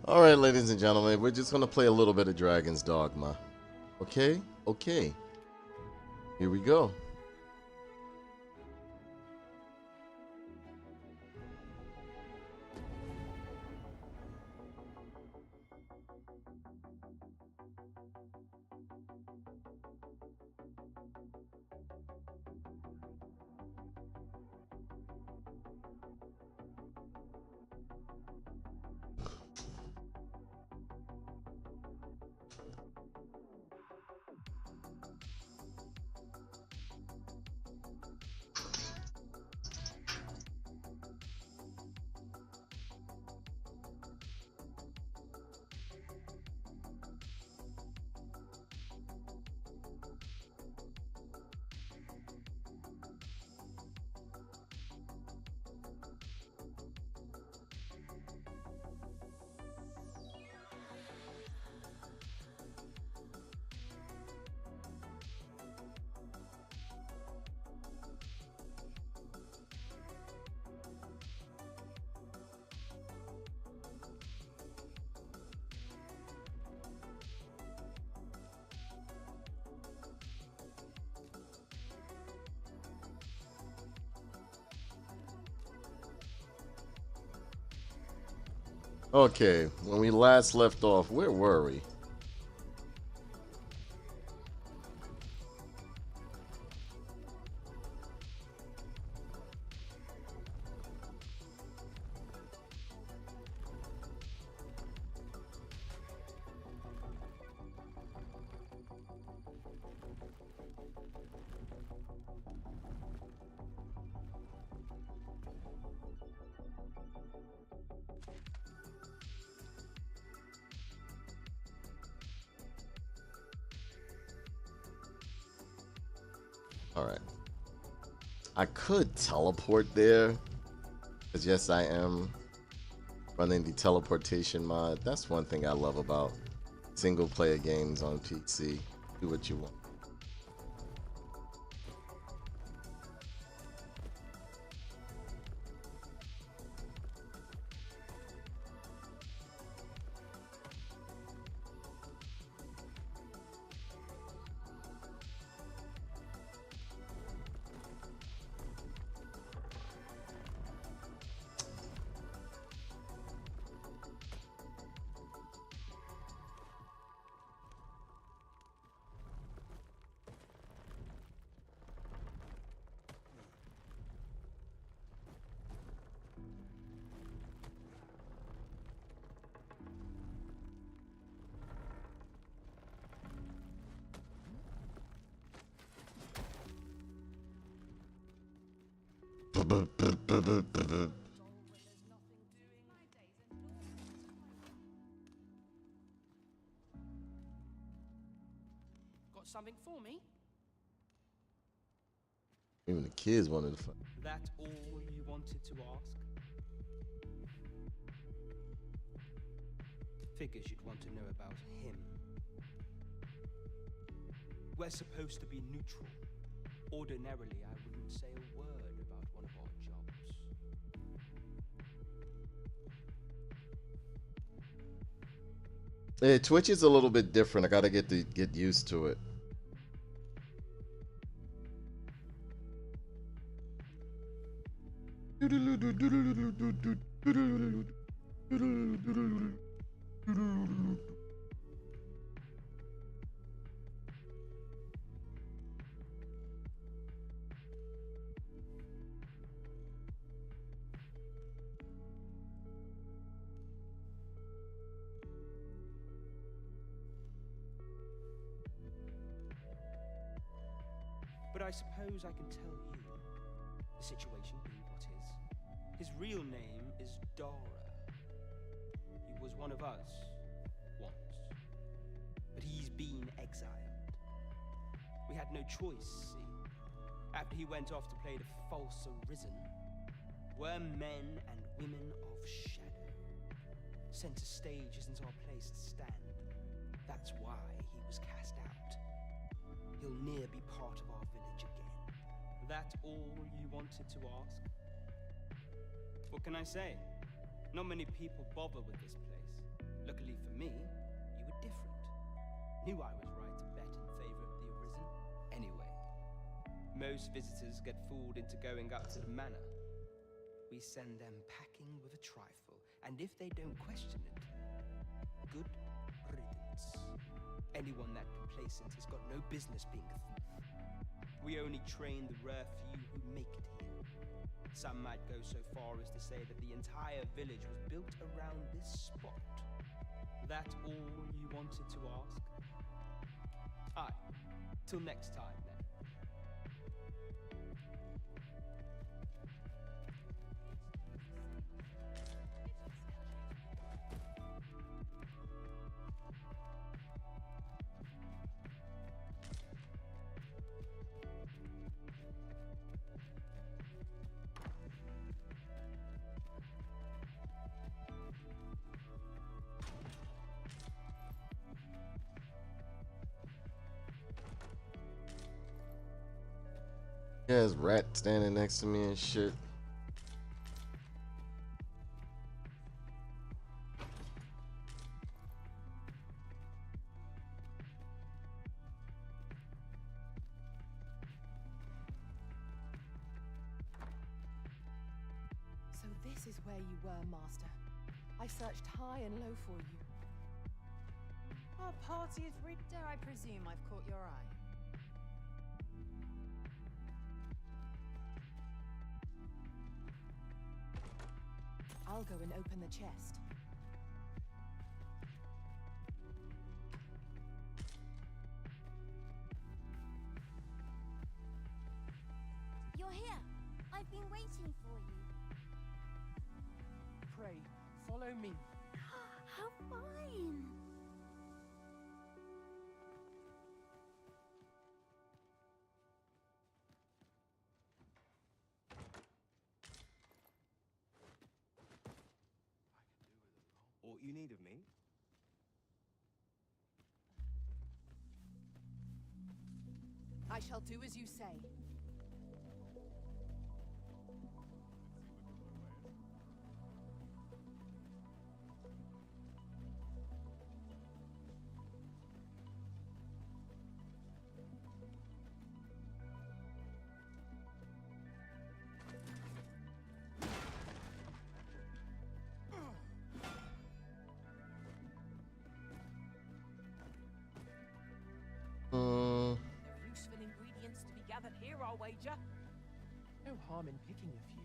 All right, ladies and gentlemen, we're just gonna play a little bit of Dragon's Dogma. Okay? Okay. Here we go. Okay, when we last left off, where were we? All right. I could teleport there, because yes, I am running the teleportation mod. That's one thing I love about single player games on PC. Do what you want. Got something for me? Even the kids wanted to fuck. That all you wanted to ask? Figures you'd want to know about him. We're supposed to be neutral. Ordinarily, I wouldn't say a word about one of our jobs. Twitch is a little bit different. I gotta get used to it. But I suppose I can tell you, the situation being what is. His real name is Dara. He was one of us, once. But he's been exiled. We had no choice, see. After he went off to play the false arisen, we're men and women of shadow. Center stage isn't our place to stand. That's why he was cast out. He'll ne'er be part of our village again. That all you wanted to ask? What can I say? Not many people bother with this place. Luckily for me, you were different. Knew I was right to bet in favor of the Arisen. Anyway, most visitors get fooled into going up to the manor. We send them packing with a trifle, and if they don't question it, good riddance. Anyone that complacent has got no business being a thief. We only train the rare few who make it here. Some might go so far as to say that the entire village was built around this spot. That all you wanted to ask? Aye. Till next time, then. Yeah, there's rat standing next to me and shit. So this is where you were, Master. I searched high and low for you. Our party is rigged. Dare I presume I've caught your eye? I'll go and open the chest. You're here. I've been waiting for you. Pray, follow me. How fine! What you need of me? I shall do as you say. There are useful ingredients to be gathered here, I'll wager. No harm in picking a few.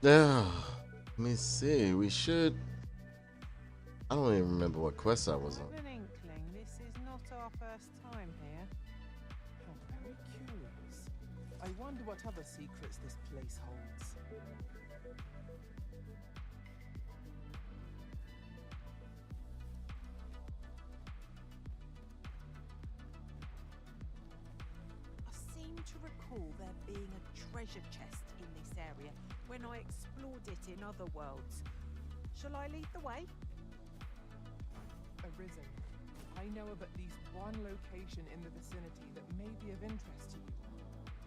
Yeah, let me see. We should. I don't even remember what quest I was on. I've an inkling this is not our first time here. How very curious. I wonder what other secrets this place holds. I seem to recall there being a treasure chest in this area when I explored it in other worlds. Shall I lead the way? Arisen. I know of at least one location in the vicinity that may be of interest to you.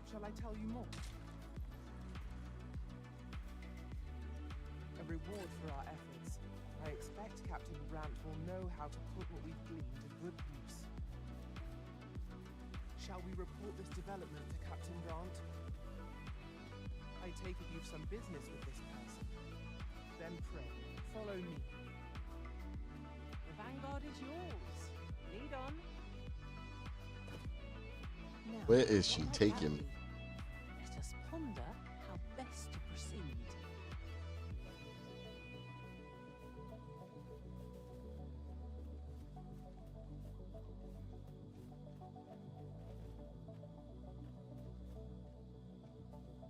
Shall I tell you more? A reward for our efforts. I expect Captain Grant will know how to put what we've gleaned to good use. Shall we report this development to Captain Grant? I take it you've some business with this person. Then pray, follow me. The vanguard is yours. Lead on. Now, Where is she what taking have me? you? Let us ponder how best to proceed.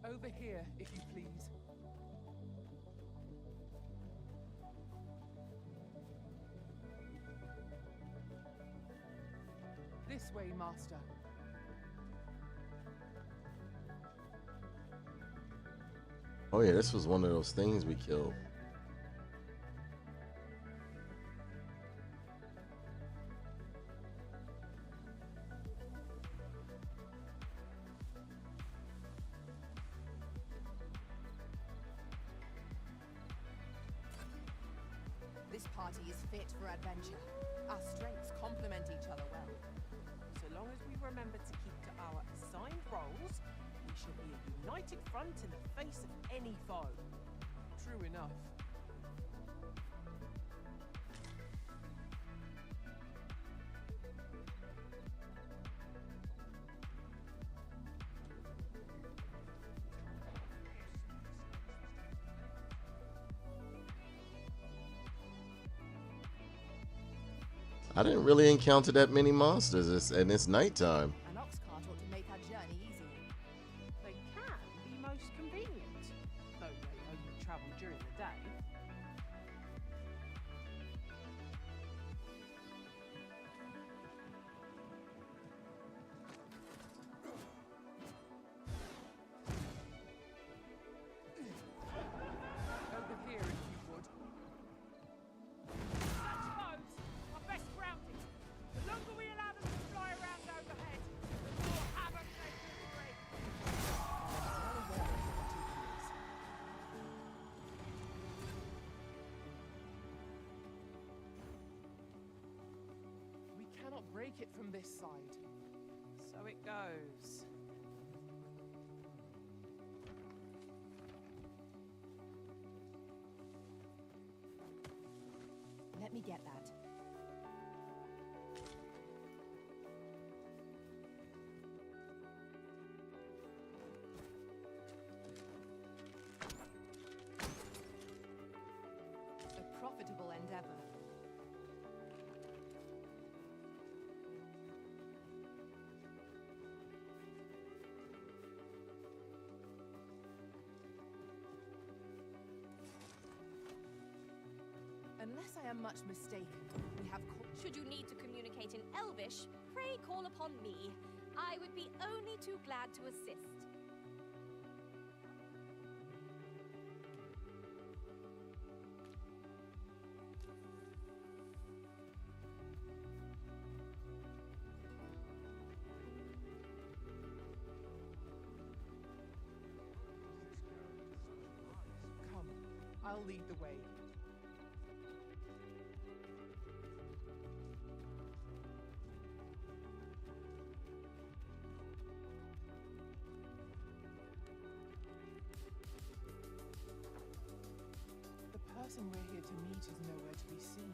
Over here, if you please. This way, Master. Oh yeah, this was one of those things we killed. party is fit for adventure. Our strengths complement each other well. So long as we remember to keep to our assigned roles, we shall be a united front in the face of any foe. True enough. I didn't really encounter that many monsters, and it's nighttime. An ox cart ought to make our journey easier. They can be most convenient, though they only travel during the day. Over here, if you would. Such foes are best grounded. The longer we allow them to fly around overhead, the more havoc they will bring. We cannot break it from this side. So it goes. Let me get that. A profitable endeavor. Unless I am much mistaken, we have Should you need to communicate in Elvish, pray call upon me. I would be only too glad to assist. Come, I'll lead the way. The person we're here to meet is nowhere to be seen.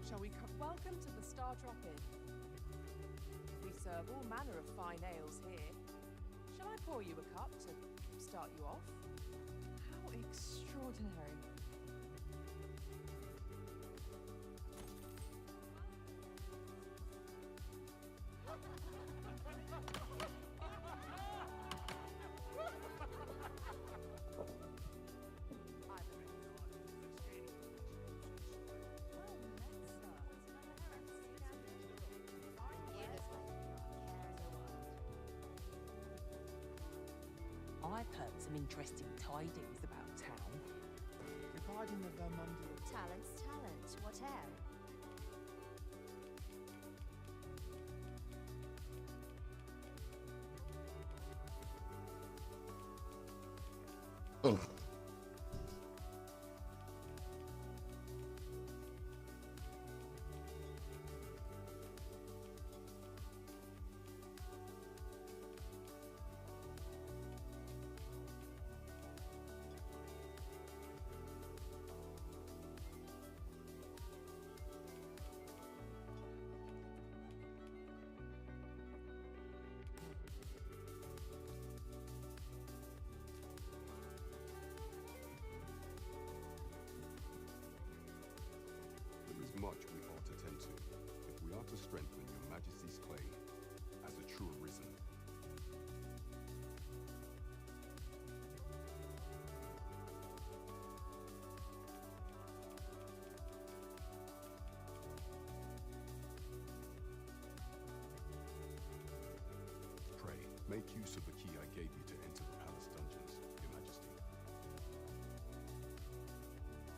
Shall we come? Welcome to the Star Drop Inn. We serve all manner of fine ales here. Shall I pour you a cup to start you off? How extraordinary. I've heard some interesting tidings about town. Regarding the Vermundial. Talent's talent, whatever. Oh. There is much we ought to tend to, if we are to strengthen your Majesty's claim as a true arisen. Pray, make use of the key I gave you to enter the palace dungeons, Your Majesty.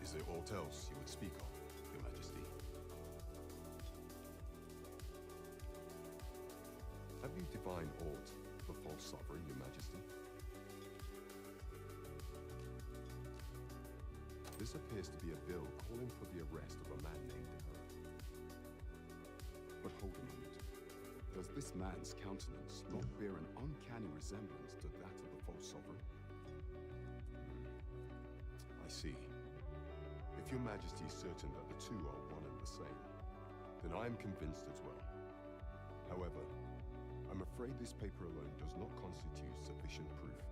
Is there aught else you would speak of, Your Majesty? Have you divined aught of the false sovereign, Your Majesty? This appears to be a bill calling for the arrest of a man named Error. But hold a moment. Does this man's countenance not bear an uncanny resemblance to that of the false sovereign? I see. If your majesty is certain that the two are one and the same, then I am convinced as well. However, I'm afraid this paper alone does not constitute sufficient proof.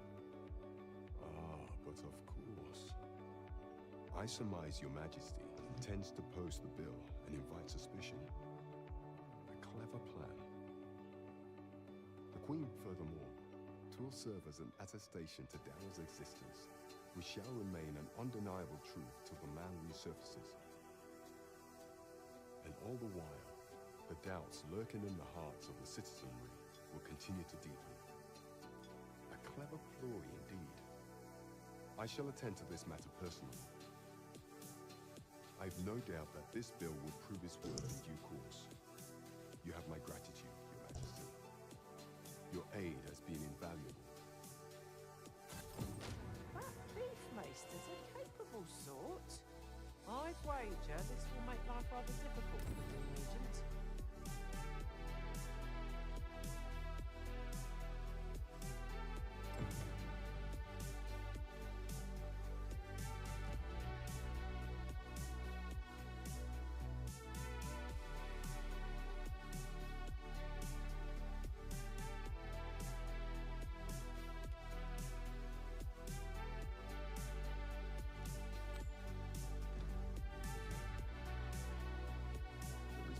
Ah, but of course. I surmise your majesty intends to post the bill and invite suspicion. A clever plan. The Queen, furthermore, will serve as an attestation to Darrow's existence, which shall remain an undeniable truth till the man resurfaces. And all the while, the doubts lurking in the hearts of the citizenry will continue to deepen. A clever ploy indeed. I shall attend to this matter personally. I've no doubt that this bill will prove its worth in due course. You have my gratitude, Your Majesty. Your aid has been invaluable. That Beefmeister's a capable sort. I'd wager this will make life rather difficult for the new regent.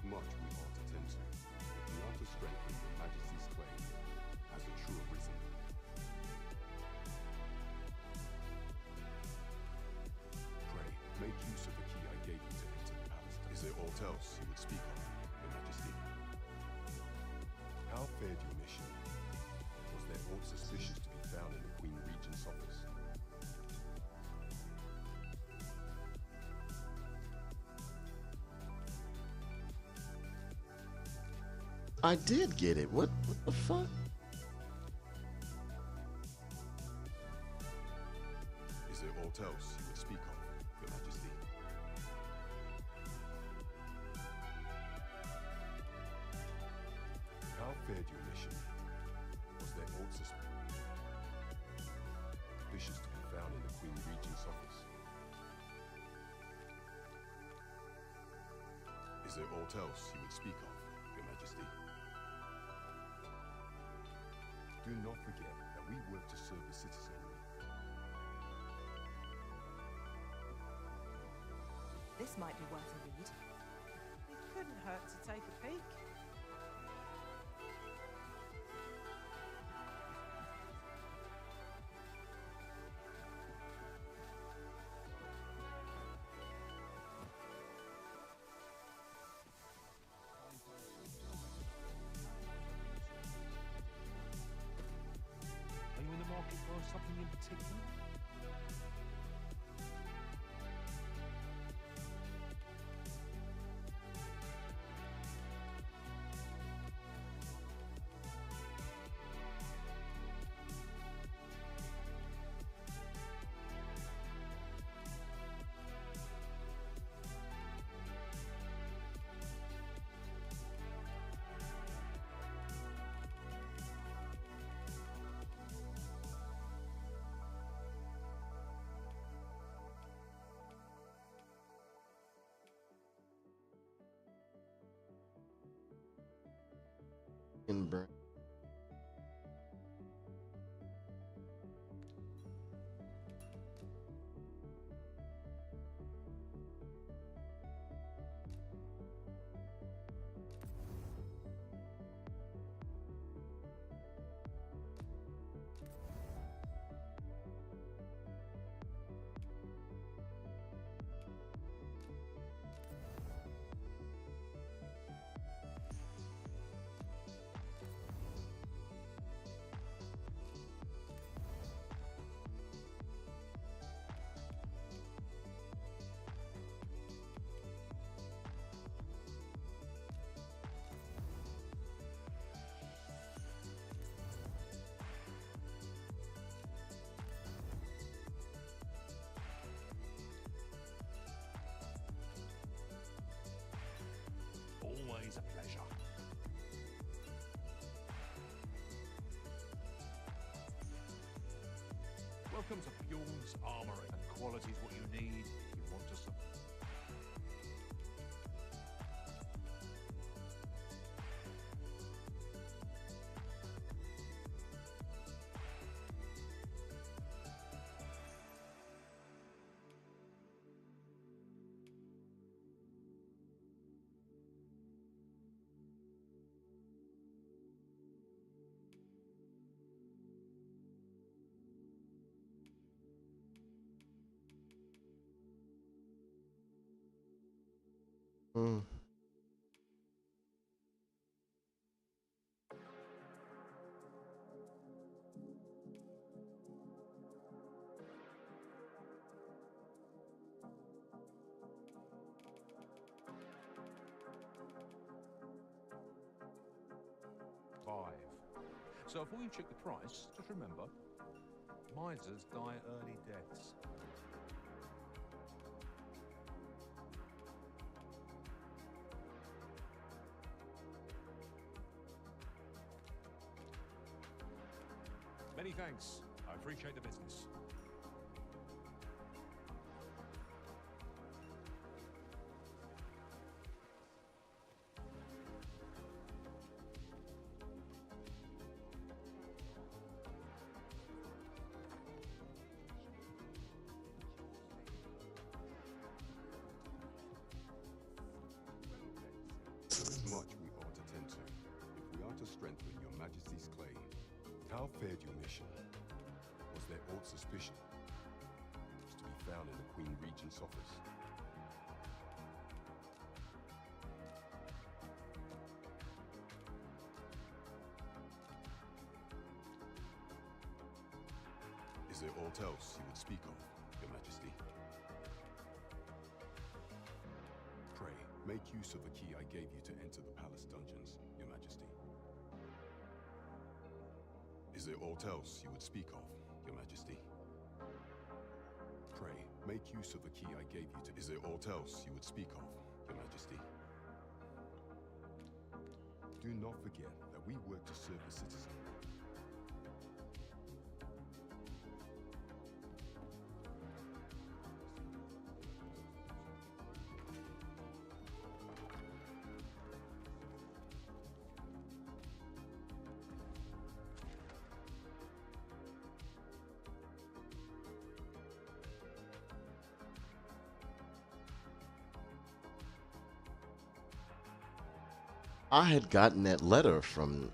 Much we ought to tend to, if we are to strengthen Your Majesty's claim as a true arisen. Pray, make use of the key I gave you to enter the palace. Is there aught else you would speak of, Your Majesty? How fared your mission? Was there aught suspicious to be found in the Queen Regent's office? I did get it. What the fuck? Is there aught else you would speak of, Your Majesty? How fared your mission? Was there aught suspicious to be found in the Queen Regent's office? Is there aught else you would speak of, Your Majesty? Do not forget that we work to serve the citizenry. This might be worth a read. It couldn't hurt to take a peek. Are you in the market for something in particular? In burn. always a pleasure. Welcome to Bjorn's Armory, and quality's what you need if you want to support. Mm. 5. So before you check the price, just remember, misers die early deaths. Many thanks. I appreciate the business. There's much we ought to tend to. If we are to strengthen your Majesty's claim, how fared your mission? Was there aught suspicion? Was to be found in the Queen Regent's office? Is there aught else you would speak of, your Majesty? Pray, make use of the key I gave you to enter the palace dungeons, your Majesty. Is there aught else you would speak of, your Majesty? Pray, make use of the key I gave you to... Is there aught else you would speak of, your Majesty? Do not forget that we work to serve the citizen. I had gotten that letter from.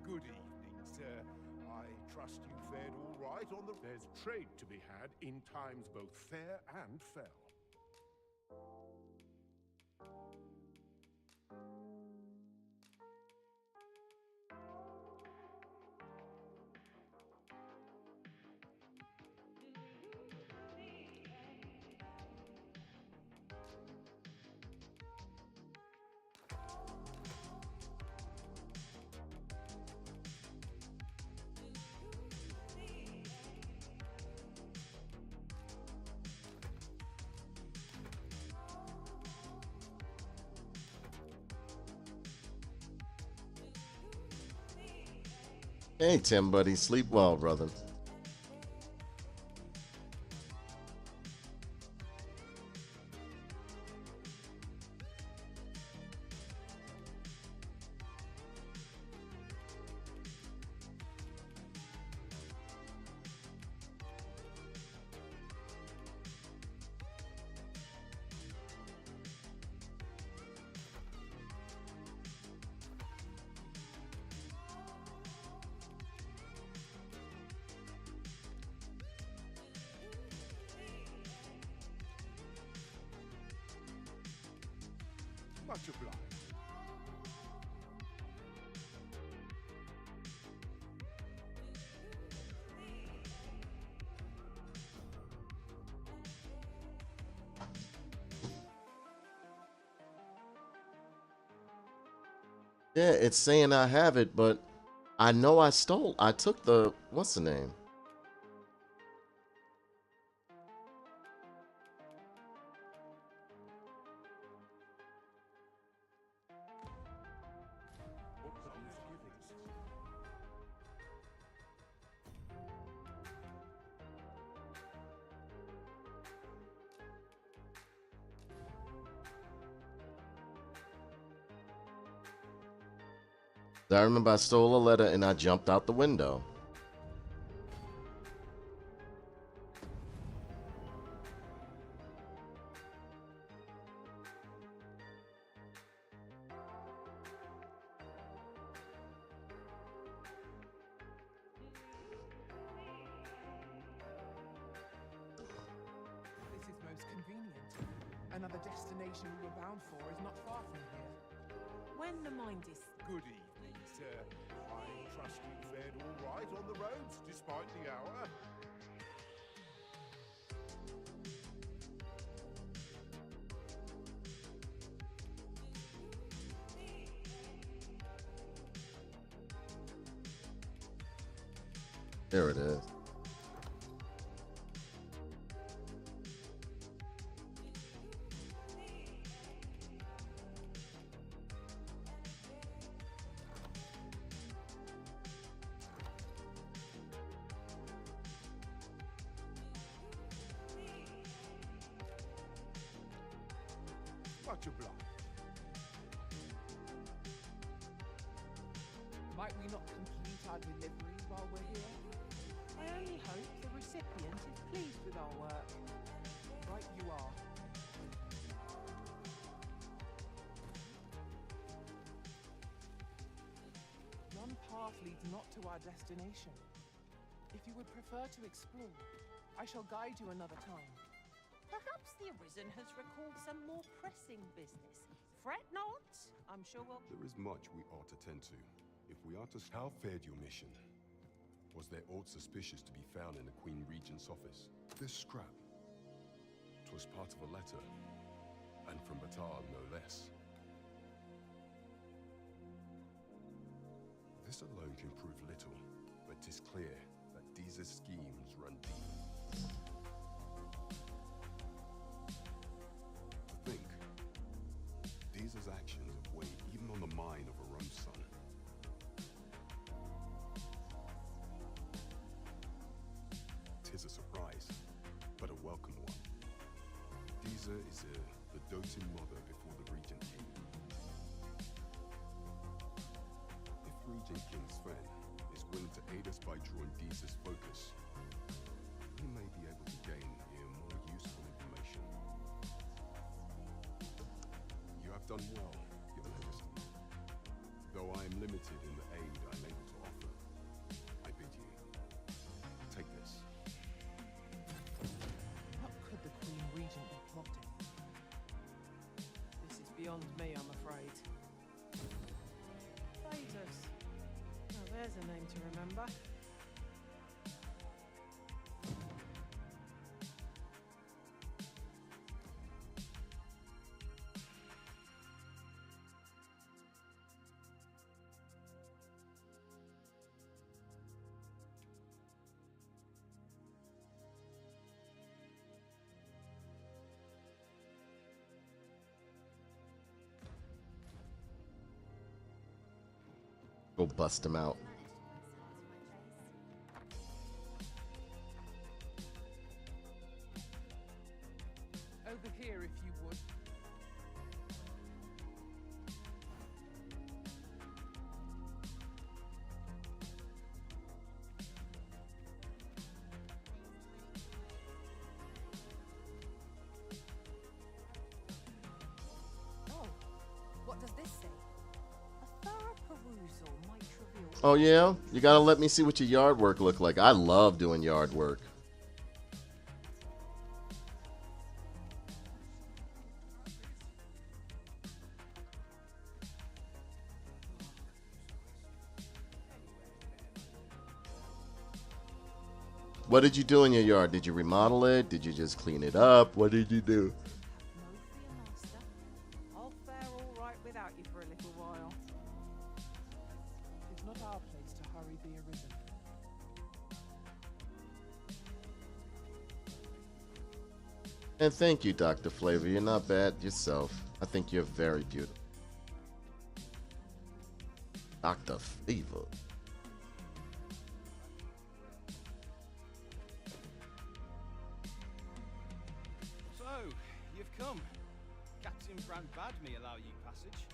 Good evening, sir. I trust you fared all right on the... There's trade to be had in times both fair and fell. Hey, Tim, buddy. Sleep well, brother. Much obliged. Yeah, it's saying I have it, but I know I took the, what's the name? I remember I stole a letter and I jumped out the window. This is most convenient. Another destination we were bound for is not far from here. When the mind is Good evening, sir. I trust you fared all right on the roads, despite the hour. There it is. Much obliged. Might we not complete our delivery while we're here? I only hope the recipient is pleased with our work. Right you are. One path leads not to our destination. If you would prefer to explore, I shall guide you another time. Perhaps the Arisen has recalled some more pressing business. Fret not. I'm sure we'll... There is much we ought to tend to. If we are to... How fared your mission? Was there aught suspicious to be found in the Queen Regent's office? This scrap. 'Twas part of a letter. And from Batal, no less. This alone can prove little, but 'tis clear that these schemes run deep. Think. These actions have weighed even on the mind of a Rome son. Tis a surprise, but a welcome one. Disa is the doting mother before the Regent King. If Regent King Sven is willing to aid us by drawing Disa's focus, we may be able to gain here more useful information. You have done well, Your Majesty. Though I am limited in the aid I'm able to offer, I bid you, take this. What could the Queen Regent be plotting? This is beyond me, I'm afraid. Phaedrus. Now there's a name to remember. Go bust him out. Oh yeah? You gotta let me see what your yard work look like. I love doing yard work. What did you do in your yard? Did you remodel it? Did you just clean it up? What did you do? No fear, master. I'll fare all right without you for a little while. It's not our place to hurry the arisen. And thank you, Dr. Flavor. You're not bad yourself. I think you're very beautiful. Dr. Flavor. So, you've come. Captain Brand bade me allow you passage.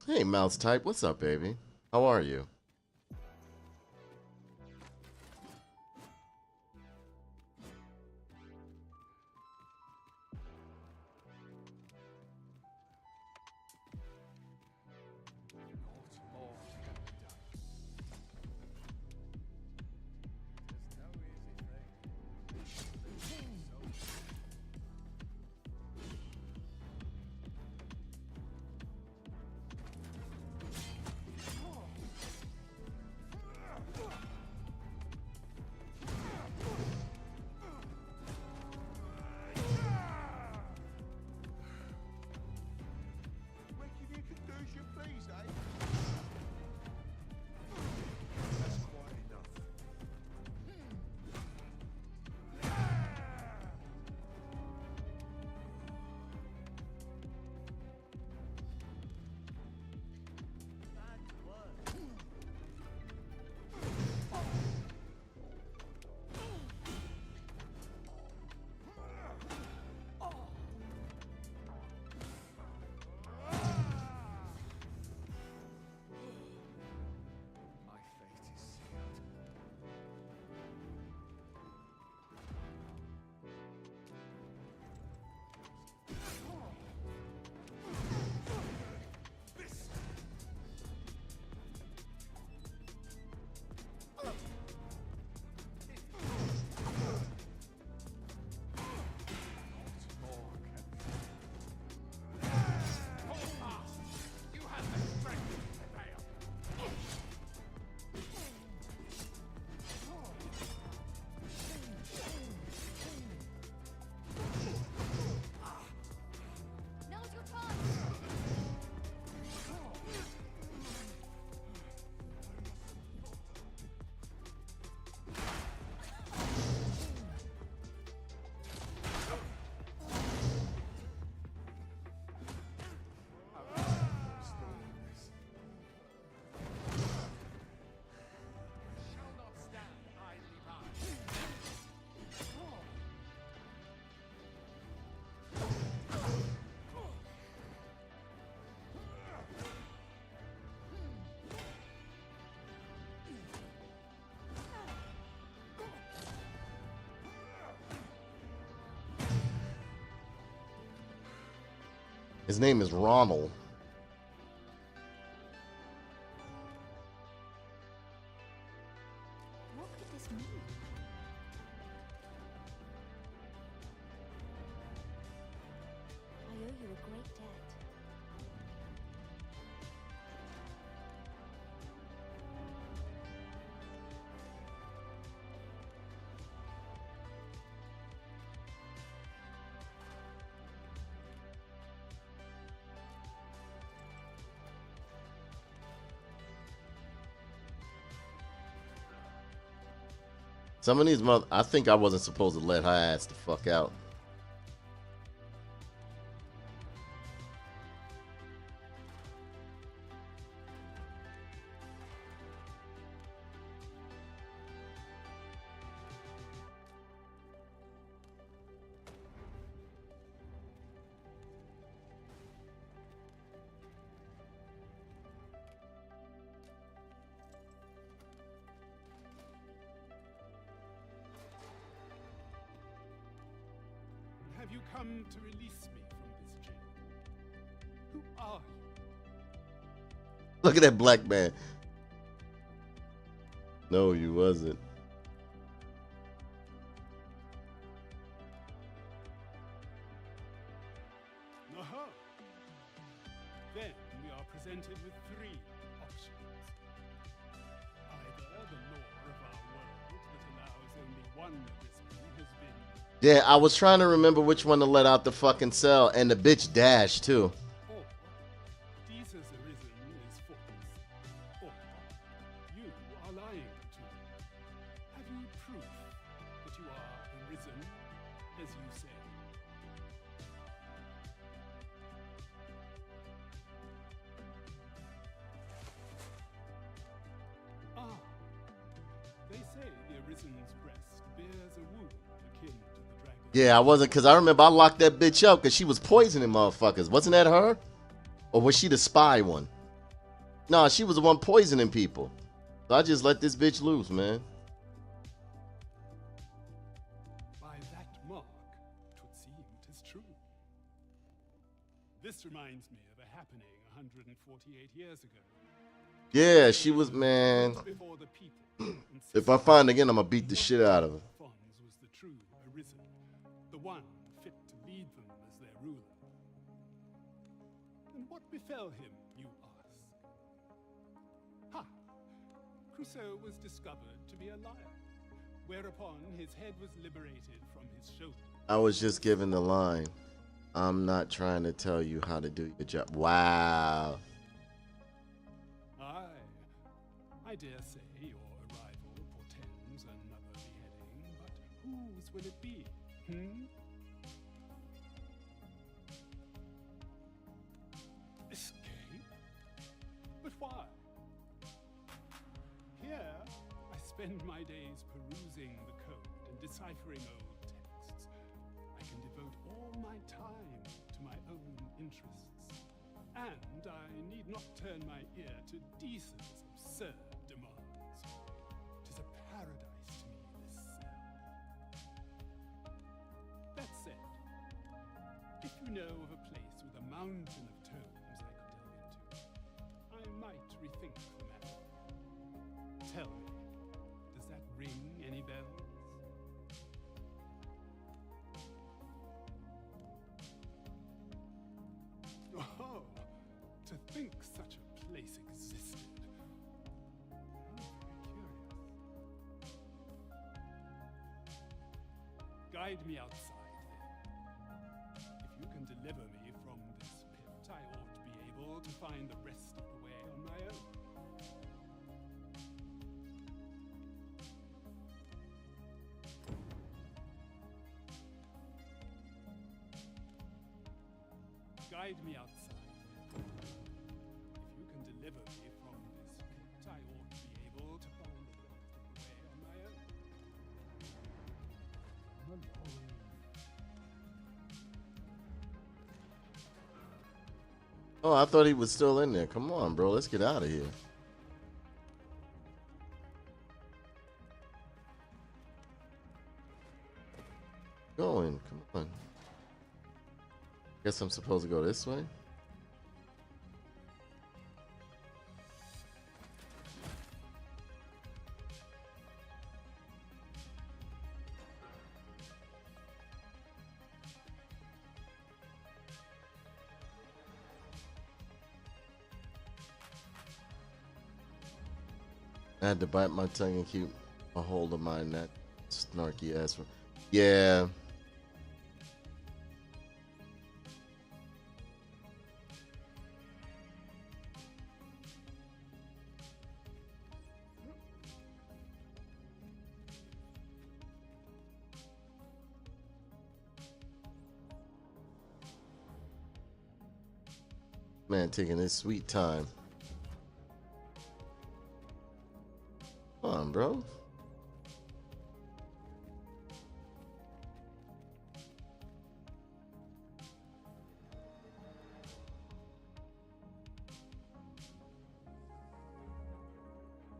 Hey, Mouse Type. What's up, baby? How are you? Reckon you can do as you please, eh? That's quite enough. My fate is sealed. You have the strength to prevail. Now's your time! Shall not stand idly by. His name is Ronald. What could this mean? I owe you a great debt. Some of these I think I wasn't supposed to let her ass the fuck out. have you come to release me from this jail? Who are you? Look at that black man. No, you wasn't. Aha! Then we are presented with three options. Either the law of our world that allows only one arisen has been... Yeah, I was trying to remember which one to let out the fucking cell, and the bitch dashed too. Or Jesus arisen is false. Or you are lying to me. Have you proof that you are arisen, as you say? Ah, they say the arisen's breast bears a wound akin to the dragon. Yeah, I wasn't, because I remember I locked that bitch up because she was poisoning motherfuckers. Wasn't that her? Or was she the spy one? No, she was the one poisoning people. So I just let this bitch loose, man. By that mark, 'twould seem 'tis true. This reminds me of a happening 148 years ago. Yeah, she was, man. Before the people. If I find her again, I'm going to beat the shit out of her. Fons was the true arisen, the one fit to lead them as their ruler. And what befell him, you ask? Ha! Crusoe was discovered to be a liar, whereupon his head was liberated from his shoulder. I was just given the line. I'm not trying to tell you how to do your job. Wow. Aye, I dare say your arrival portends another beheading, but whose will it be? Escape? But why? Here, I spend my days perusing the code and deciphering old texts. I can devote all my time to my own interests, and I need not turn my ear to Deesa's absurd demands. 'Tis a paradise to me, this cell. That said, if you know of a place with a mountain of tomes I could delve into, I might rethink the matter. Tell me, does that ring any bells? Oh, to think such a place existed. I'm very curious. Guide me outside, then. If you can deliver me from this pit, I ought to be able to find the rest of the way on my own. Guide me outside. If you can deliver me from this pit, I ought to be able to find the rest of the way on my own. Oh, I thought he was still in there. Come on, bro. Let's get out of here. Going. Come on. Guess I'm supposed to go this way. I had to bite my tongue and keep a hold of mine. That snarky ass. Yeah. Man, taking his sweet time. Come on, bro.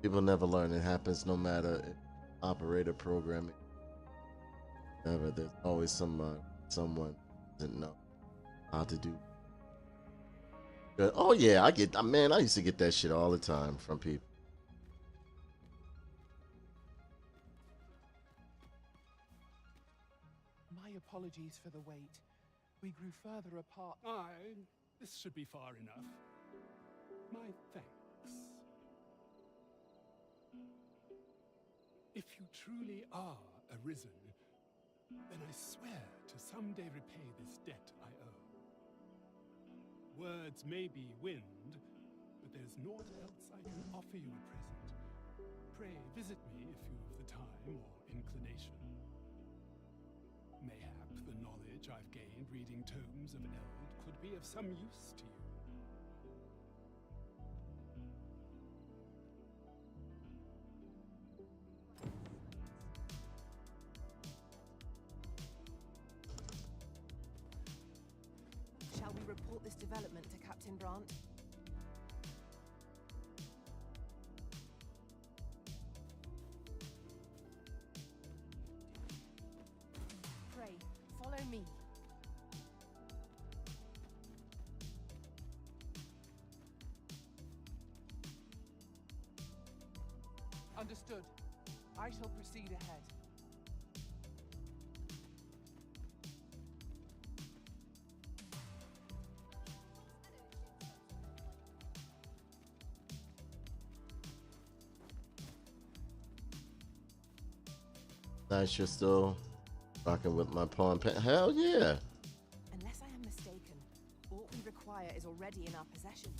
People never learn. It happens no matter operator programming. Never. There's always some someone doesn't know how to do. Good. Oh yeah, I get. Man, I used to get that shit all the time from people. My apologies for the wait. We grew further apart. This should be far enough. My thanks. If you truly are arisen, then I swear to someday repay this debt I owe. Words may be wind, but there's naught else I can offer you at present. Pray visit me if you have the time or inclination. Mayhap the knowledge I've gained reading tomes of Eld could be of some use to you. Shall we report this development to Captain Brandt? Pray, follow me. Understood. I shall proceed ahead. Nice, you're still rocking with my pawn pen. Hell yeah. Unless I am mistaken, all we require is already in our possession.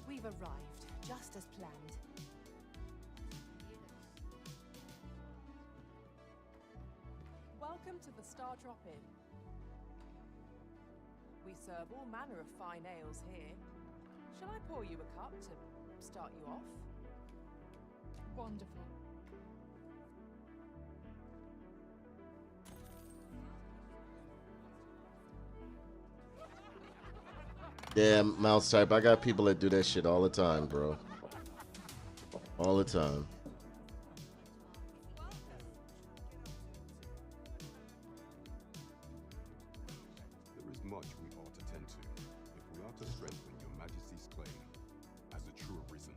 We've arrived, just as planned. Welcome to the Star Drop Inn. We serve all manner of fine ales here. Shall I pour you a cup to start you off? Wonderful. Yeah, mouse type. I got people that do that shit all the time, bro. All the time. There is much we ought to tend to if we are to strengthen your Majesty's claim as a true arisen.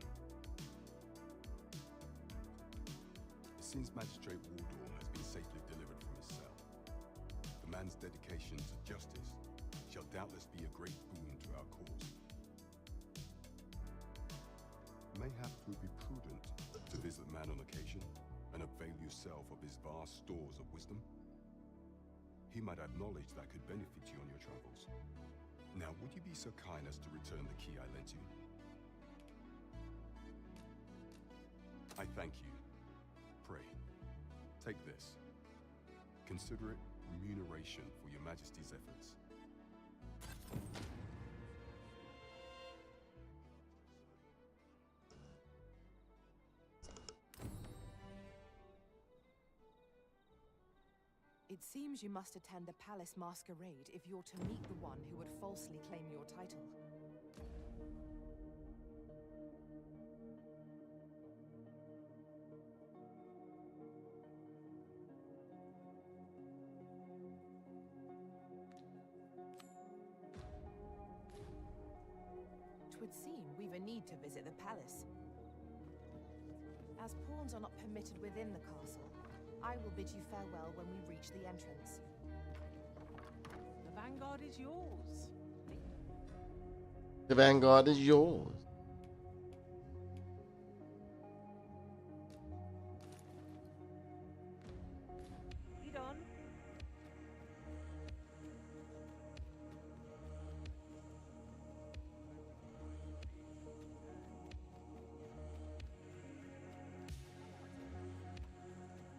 It seems Magistrate Wardorn has been safely delivered from his cell. The man's dedication to justice shall doubtless be a great boon to our cause. Mayhap it would be prudent to visit man on occasion and avail yourself of his vast stores of wisdom. He might have knowledge that could benefit you on your travels. Now, would you be so kind as to return the key I lent you? I thank you. Pray, take this. Consider it remuneration for your Majesty's efforts. It seems you must attend the palace masquerade if you're to meet the one who would falsely claim your title. Twould seem we've a need to visit the palace. As pawns are not permitted within the castle, I will bid you farewell when we reach the entrance. The Vanguard is yours. The Vanguard is yours. Lead on.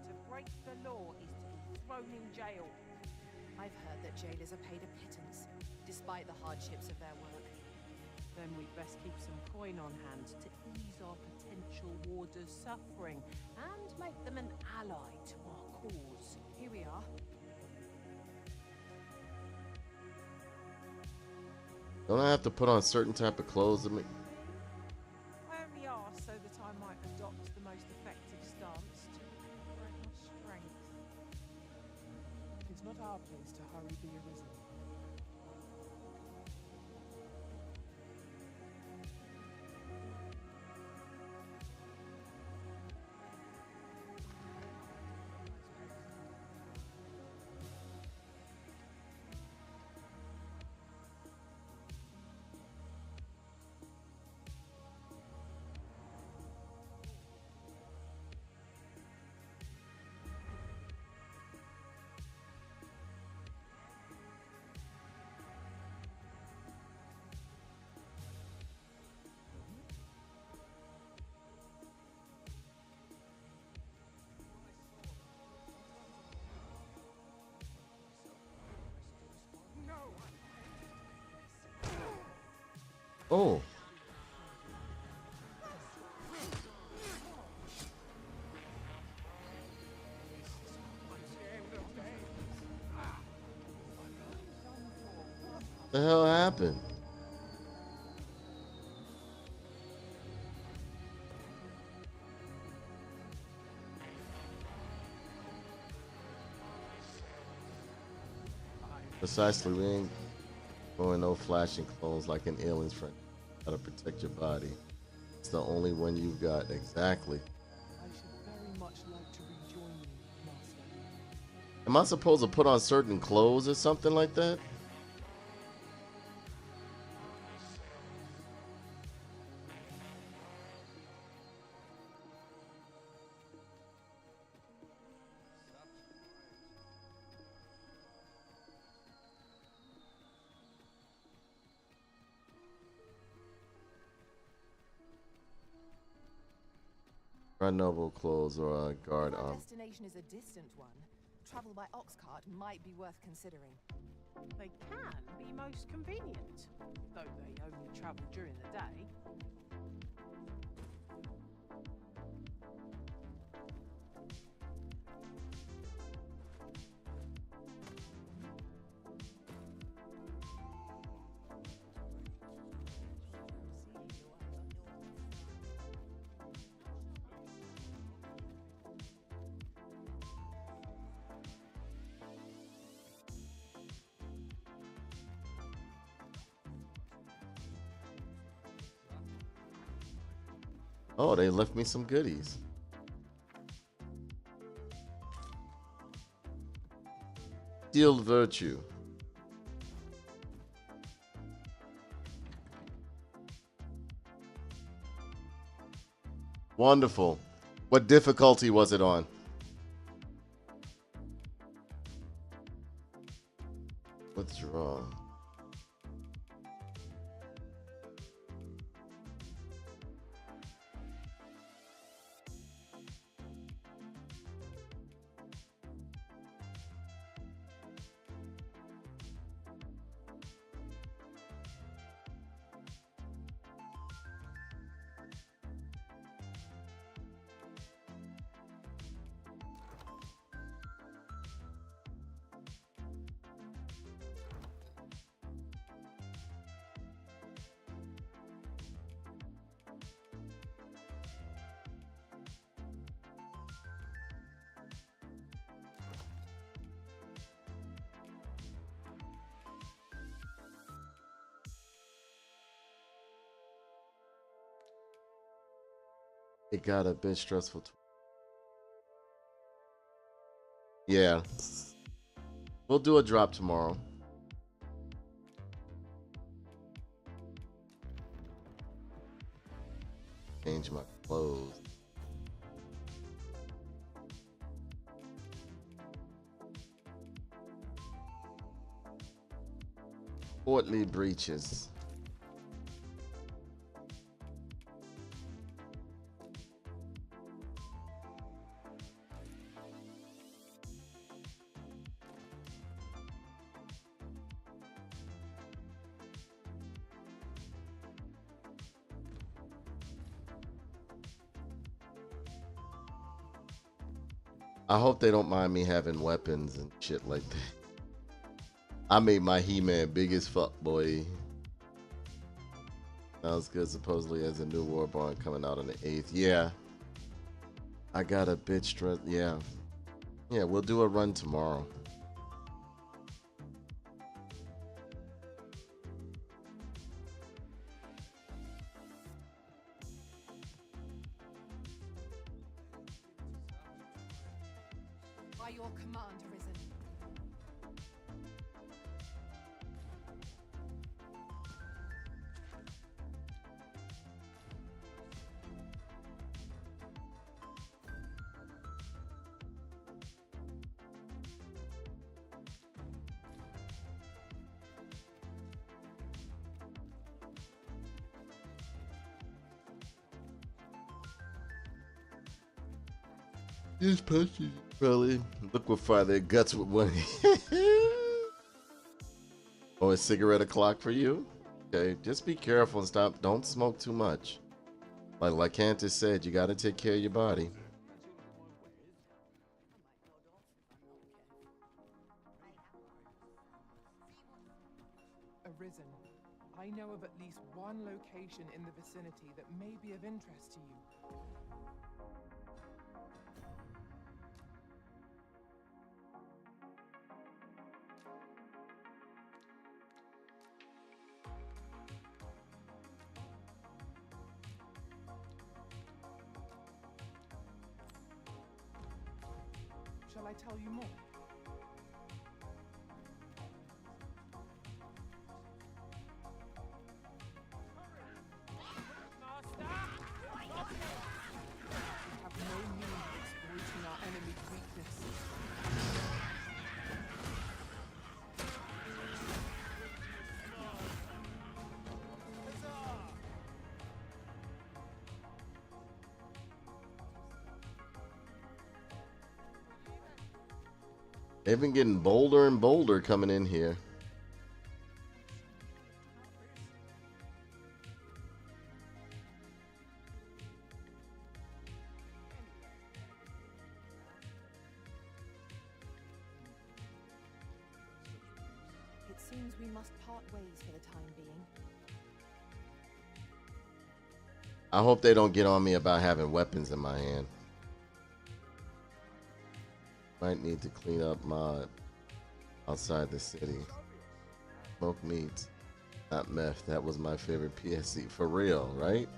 To break the law is to be thrown in jail. I've heard that jailers are paid a pittance, despite the hardships of their work. The Then we'd best keep some coin on hand to ease our potential warders' suffering and make them an ally to our cause. Here we are. Don't I have to put on a certain type of clothes to make? I only asked so that I might adopt the most effective stance to recuperate my strength. It's not our place to hurry the arisen. Oh. The hell happened? Precisely, we ain't going no flashing clones like an alien's friend. Gotta protect your body. It's the only one you've got. Exactly. I should very much like to rejoin you, Master. Am I supposed to put on certain clothes or something like that? Run noble clothes or a guard Our arm. destination is a distant one. Travel by ox cart might be worth considering. They can be most convenient, though they only travel during the day. Oh, they left me some goodies. Steel virtue. Wonderful. What difficulty was it on? Withdraw. It got a bit stressful. Yeah. We'll do a drop tomorrow. Change my clothes. Portly breeches. I hope they don't mind me having weapons and shit like that. I made my He-Man big as fuck, boy. Sounds good. Supposedly as a new Warborn coming out on the 8th. Yeah. I got a bitch dress. Yeah. Yeah, we'll do a run tomorrow. By your command, Arisen. These punches really liquefy their guts with one. Oh, a cigarette o'clock for you? Okay, just be careful and stop. Don't smoke too much. Like Cantus said, you got to take care of your body. Arisen, I know of at least one location in the vicinity that may be of interest to you. Shall I tell you more? We have no means of exploiting our enemy's weakness. They've been getting bolder and bolder coming in here. It seems we must part ways for the time being. I hope they don't get on me about having weapons in my hand. Might need to clean up mod outside the city. Smoked meat, not meth. That was my favorite PSC. For real, right?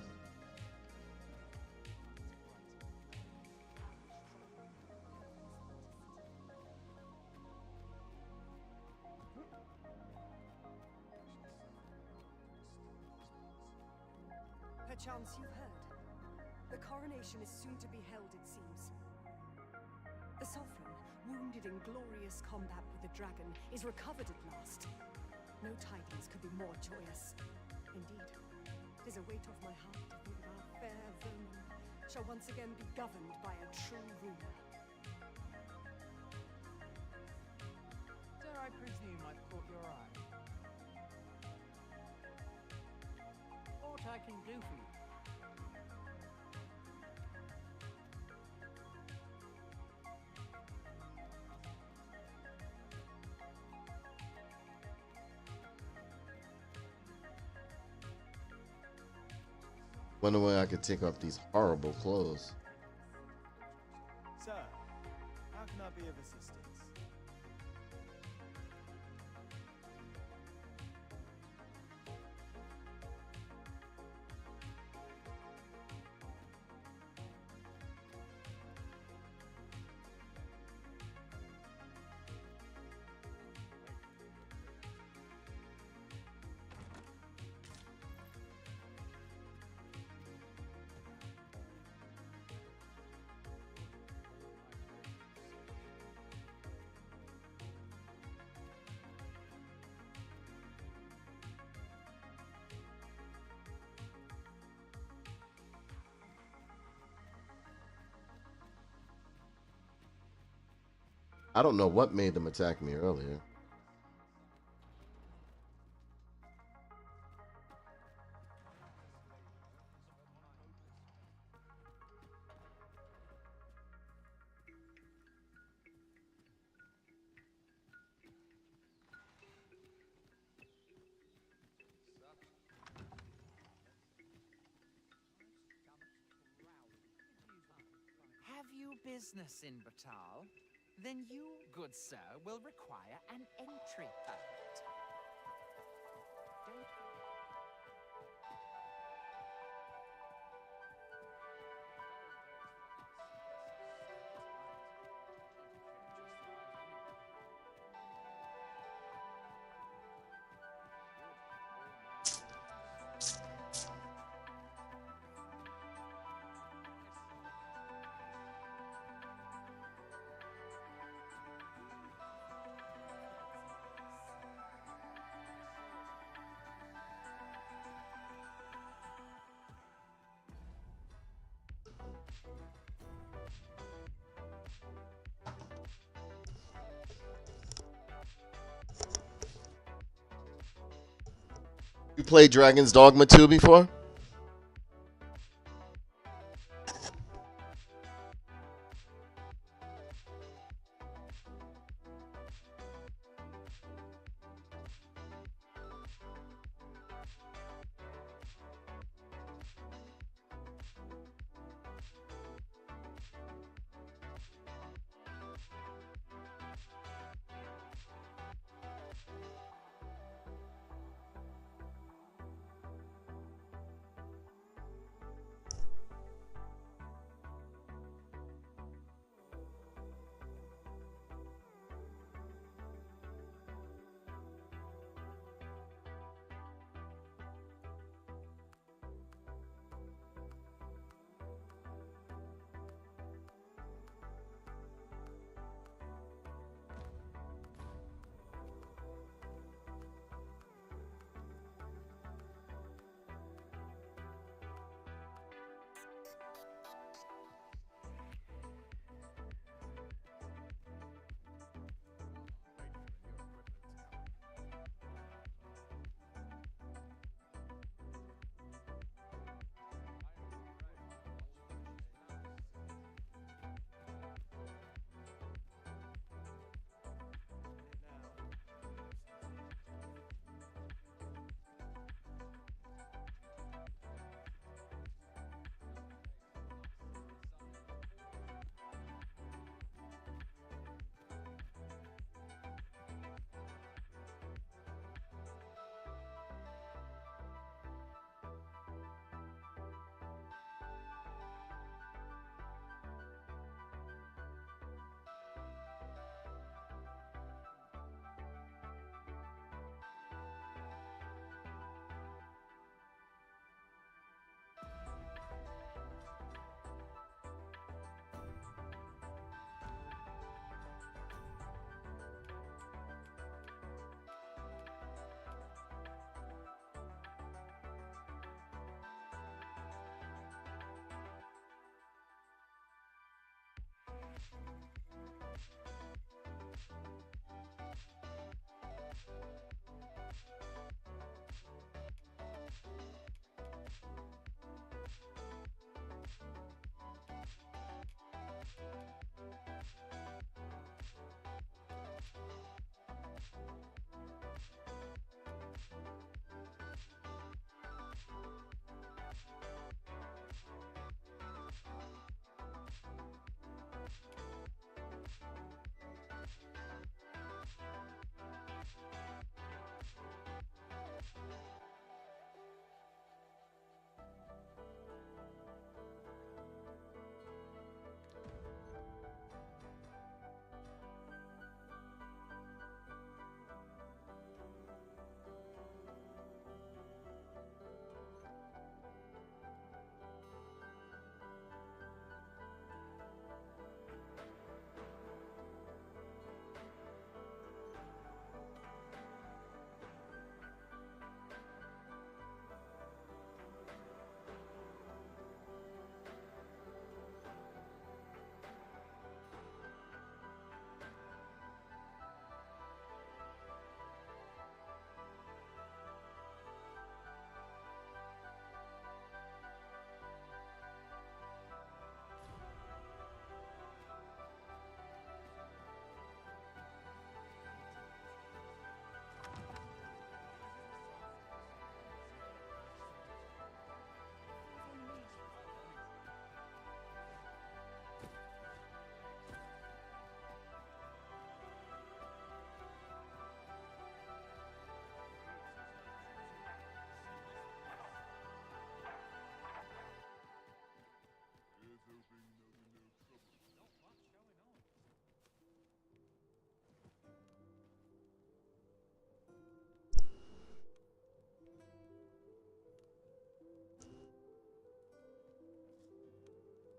Perchance you've heard. The coronation is soon to be held, it seems. The Sovereign, wounded in glorious combat with the dragon, is recovered at last. No tidings could be more joyous. Indeed, it is a weight off my heart to think that our fair Vernon shall once again be governed by a true ruler. Dare I presume I've caught your eye? What I can do for you? Wonder when I could take off these horrible clothes. Sir, how can I be of assistance? I don't know what made them attack me earlier. business in Batal, then you, good sir, will require an entry permit. You played Dragon's Dogma 2 before?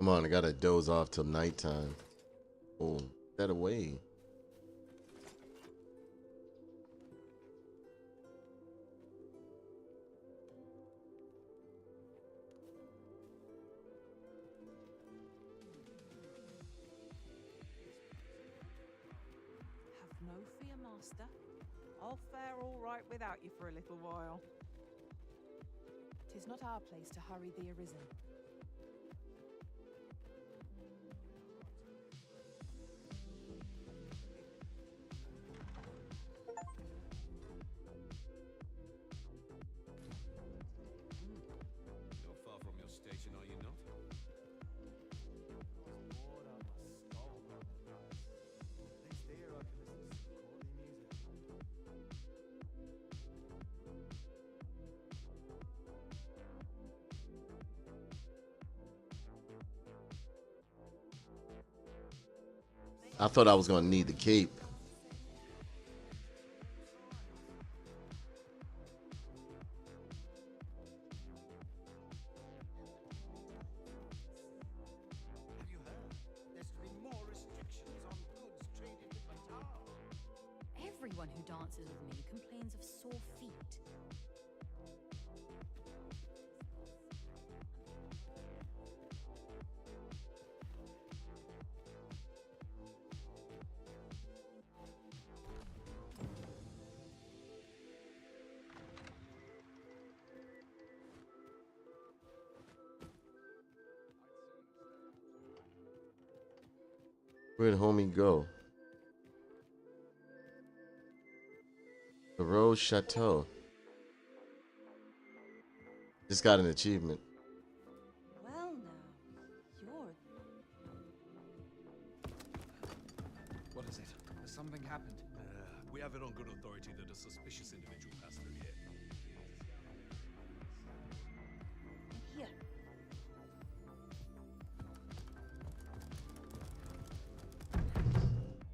Come on, I gotta doze off till nighttime. Oh, that away. Have no fear, Master. I'll fare all right without you for a little while. 'Tis not our place to hurry the arisen. You're far from your station, are you not? I thought I was gonna need the cape. Have you heard? There's to be more restrictions on goods traded with Batal. Everyone who dances with me complains of sore feet. Where'd homie go? The Rose Chateau. Just got an achievement. Well now, you're... What is it? Has something happened? We have it on good authority that a suspicious individual passed through here. Here.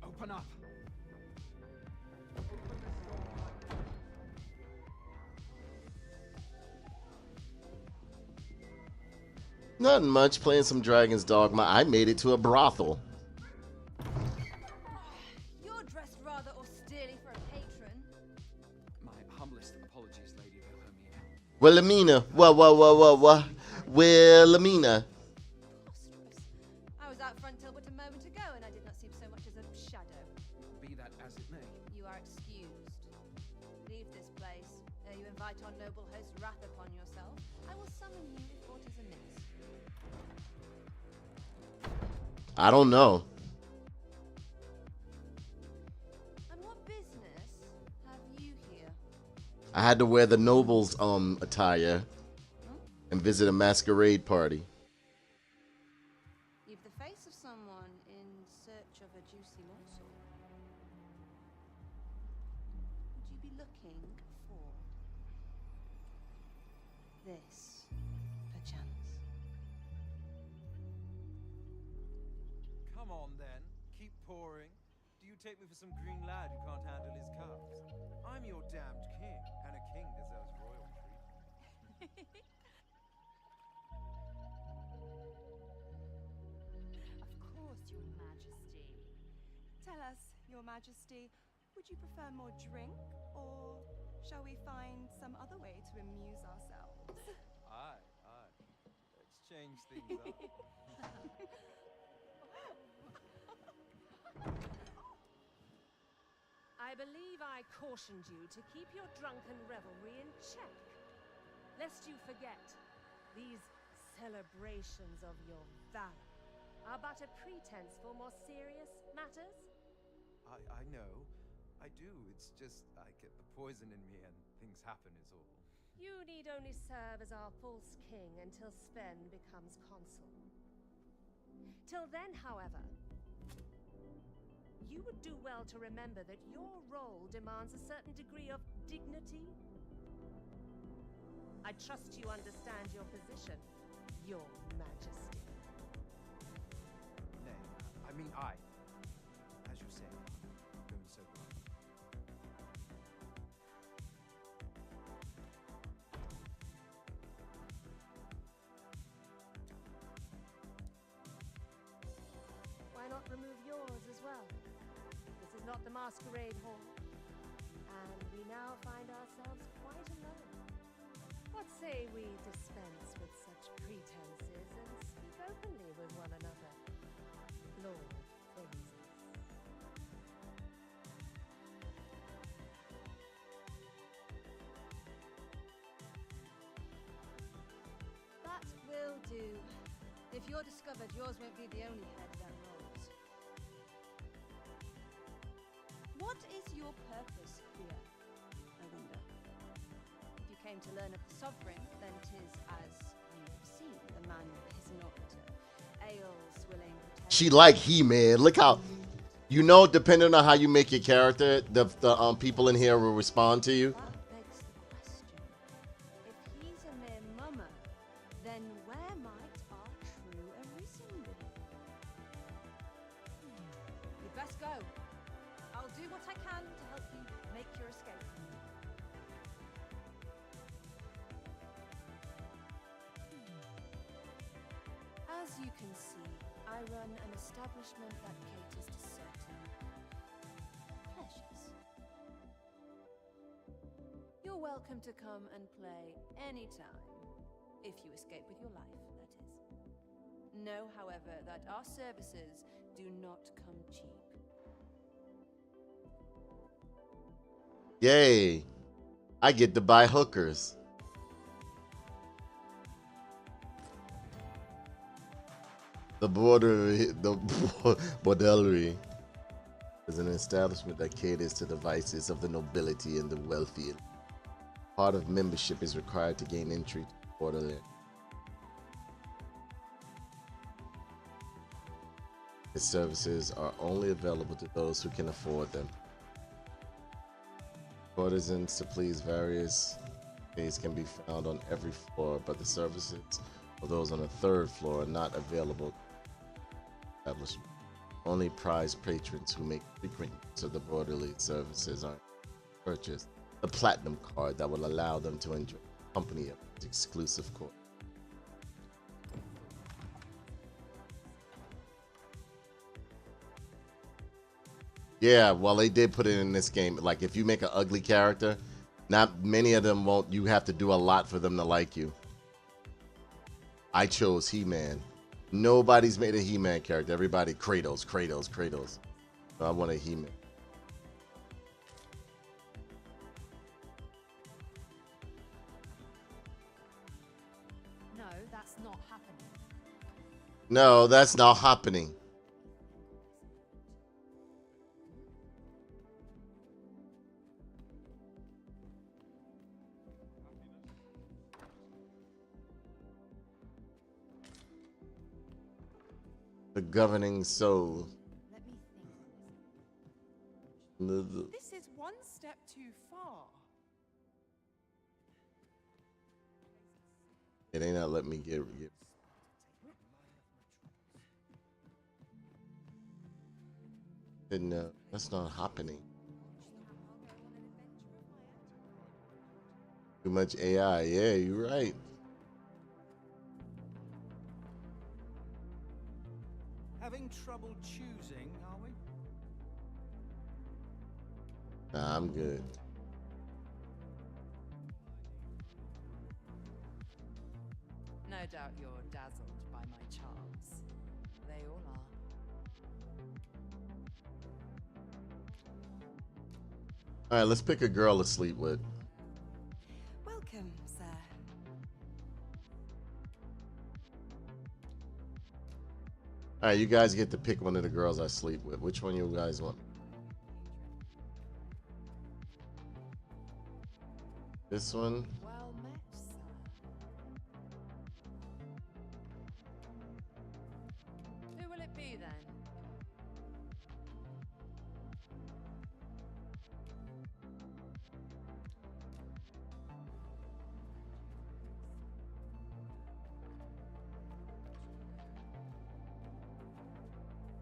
Open up. Nothing much. Playing some Dragon's Dogma. I made it to a brothel. You're dressed rather austerely for a patron. My humblest apologies, Lady Wilhelmina. Wilhelmina. Wilhelmina. I was out front till but a moment ago, and I did not seem so much as a shadow. Be that as it may. You are excused. Leave this place, ere you invite our noble host's wrath upon yourself. I will summon you if aught is amiss. I don't know. And what business have you here? I had to wear the noble's attire and visit a masquerade party. You've the face of someone in search of a juicy morsel. Would you be looking for this, perchance? Come on then, keep pouring. Do you take me for some green lad who can't handle his cups? I'm your damned king, and a king deserves royal treatment. Of course, Your Majesty. Tell us, Your Majesty, would you prefer more drink, or shall we find some other way to amuse ourselves? Aye, aye. Let's change things up. I believe I cautioned you to keep your drunken revelry in check, lest you forget these celebrations of your valor are but a pretense for more serious matters. I know. I do. It's just I get the poison in me and things happen is all. You need only serve as our false king until Sven becomes consul. Till then, however, you would do well to remember that your role demands a certain degree of dignity. I trust you understand your position, Your Majesty. Nay, I mean I. As you say, going so far. not the masquerade hall. And we now find ourselves quite alone. What say we dispense with such pretenses and speak openly with one another? Lord Things. That will do. If you're discovered, yours won't be the only head that rolls. What is your purpose here, I wonder? If you came to learn of the Sovereign, then 'tis as you have seen. The man is not ale swilling. She like He-Man. Look how, you know, depending on how you make your character, the people in here will respond to you. That begs the question. If he's a mere mummer, then where might our true Arisen be? You'd best go. I'll do what I can to help you make your escape. As you can see, I run an establishment that caters to certain pleasures. You're welcome to come and play anytime, if you escape with your life, that is. Know, however, that our services do not come cheap. Yay. I get to buy hookers. The bordellery is an establishment that caters to the vices of the nobility and the wealthy. Part of membership is required to gain entry to the borderland. Its services are only available to those who can afford them. Courtesans to please various days can be found on every floor, but the services of those on the third floor are not available. Only prized patrons who make frequent use of the borderly services are purchased the platinum card that will allow them to enjoy the company of its exclusive court. Yeah, well, they did put it in this game. Like, if you make an ugly character, not many of them won't. You have to do a lot for them to like you. I chose He-Man. Nobody's made a He-Man character. Everybody, Kratos. So I want a He-Man. No, that's not happening. No, that's not happening. The governing soul. Let me think. This is one step too far. It ain't not let me get. No, that's not happening. Too much AI. Yeah, you're right. Having trouble choosing, are we? Nah, I'm good. No doubt you're dazzled by my charms. They all are. All right, let's pick a girl to sleep with. Welcome, sir. All right, you guys get to pick one of the girls I sleep with. Which one you guys want? This one? Well met, sir. Who will it be then?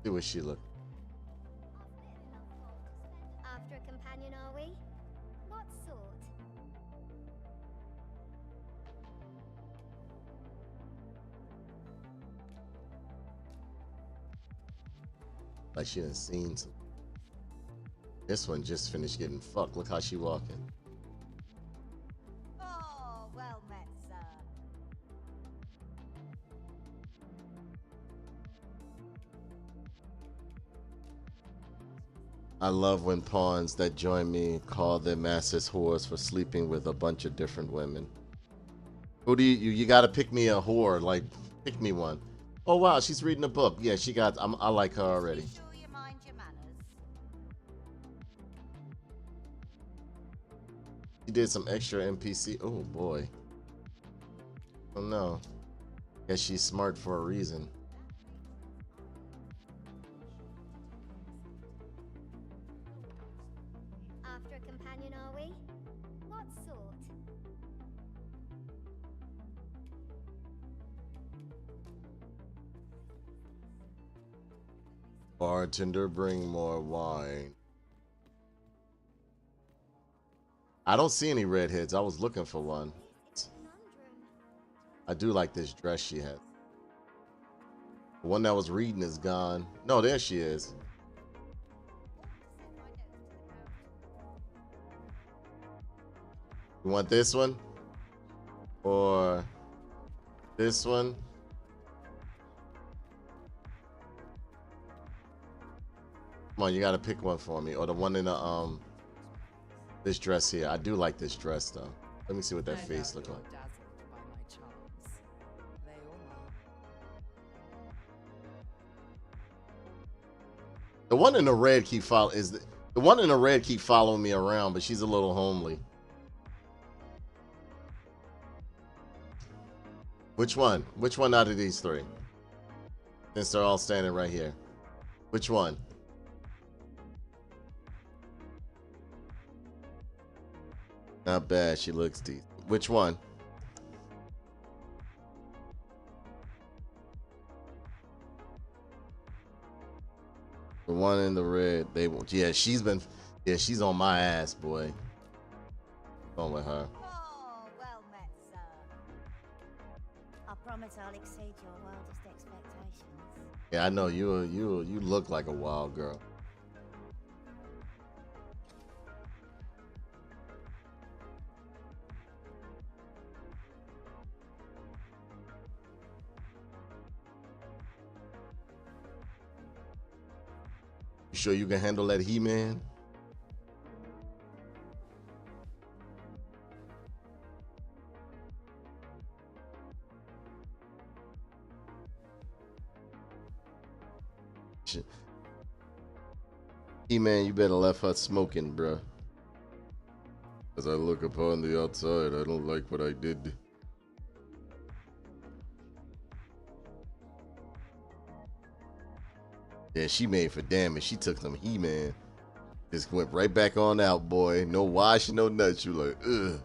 See what she look. After a companion, are we? What sort? Like she done seen some. This one just finished getting fucked. Look how she walking. Oh, well met, sir. I love when pawns that join me call their masters whores for sleeping with a bunch of different women. Who do you gotta pick me a whore, like pick me one. Oh wow, she's reading a book. Yeah, she got I like her already. Sure you mind your manners. She did some extra NPC. Oh boy. Oh no. Guess she's smart for a reason. After a companion, are we? What sort? Bartender, bring more wine. I don't see any redheads. I was looking for one. I do like this dress she had. The one that was reading is gone. No, there she is. You want this one? Or this one? Come on, you gotta pick one for me. Or the one in the this dress here. I do like this dress though. Let me see what that face look like. The one in the red keep the one in the red keep following me around, but she's a little homely. Which one? Which one out of these three? Since they're all standing right here. Which one? Not bad. She looks decent. Which one? The one in the red. Yeah, she's on my ass, boy. Going with her. Oh, well met, sir. I promise I'll exceed your wildest expectations. Yeah, I know you look like a wild girl. You sure you can handle that He-Man? He-Man, you better left her smoking, bruh. As I look upon the outside, I don't like what I did. Yeah, she made for damage. She took some He-Man. Just went right back on out, boy. No wash, no nuts. You like, ugh.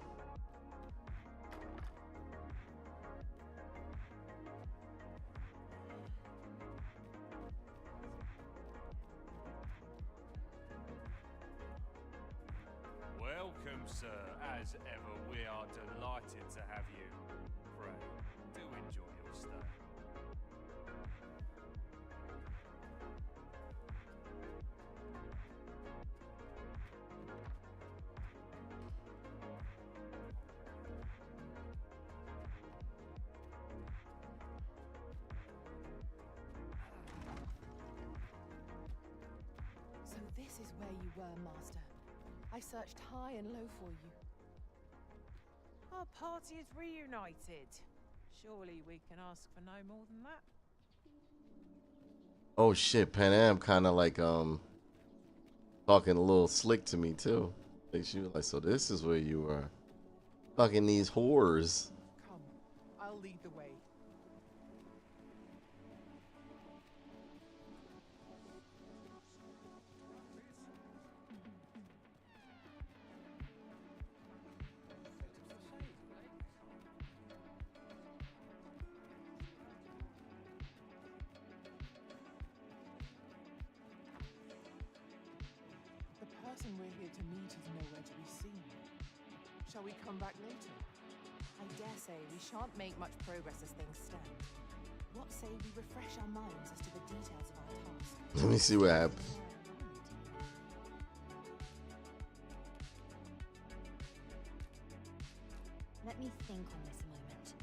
Welcome, sir. As ever, we are delighted to have you. Pray, do enjoy your stay. So this is where you were, Master. I searched high and low for you. Our party is reunited. Surely we can ask for no more than that. Oh shit, Pan Am kind of like talking a little slick to me too. Like she was like, so this is where you were, fucking these whores. Come, I'll lead the way. The person we're here to meet is nowhere to be seen. Shall we come back later? I dare say we shan't make much progress as things stand. What say we refresh our minds as to the details of our task? Let me see what happens. Let me think on this a moment.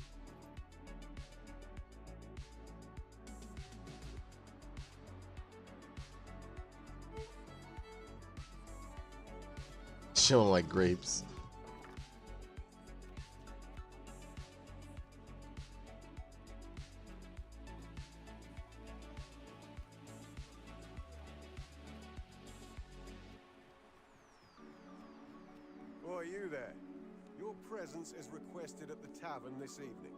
She don't like grapes. Boy, you there. Your presence is requested at the tavern this evening.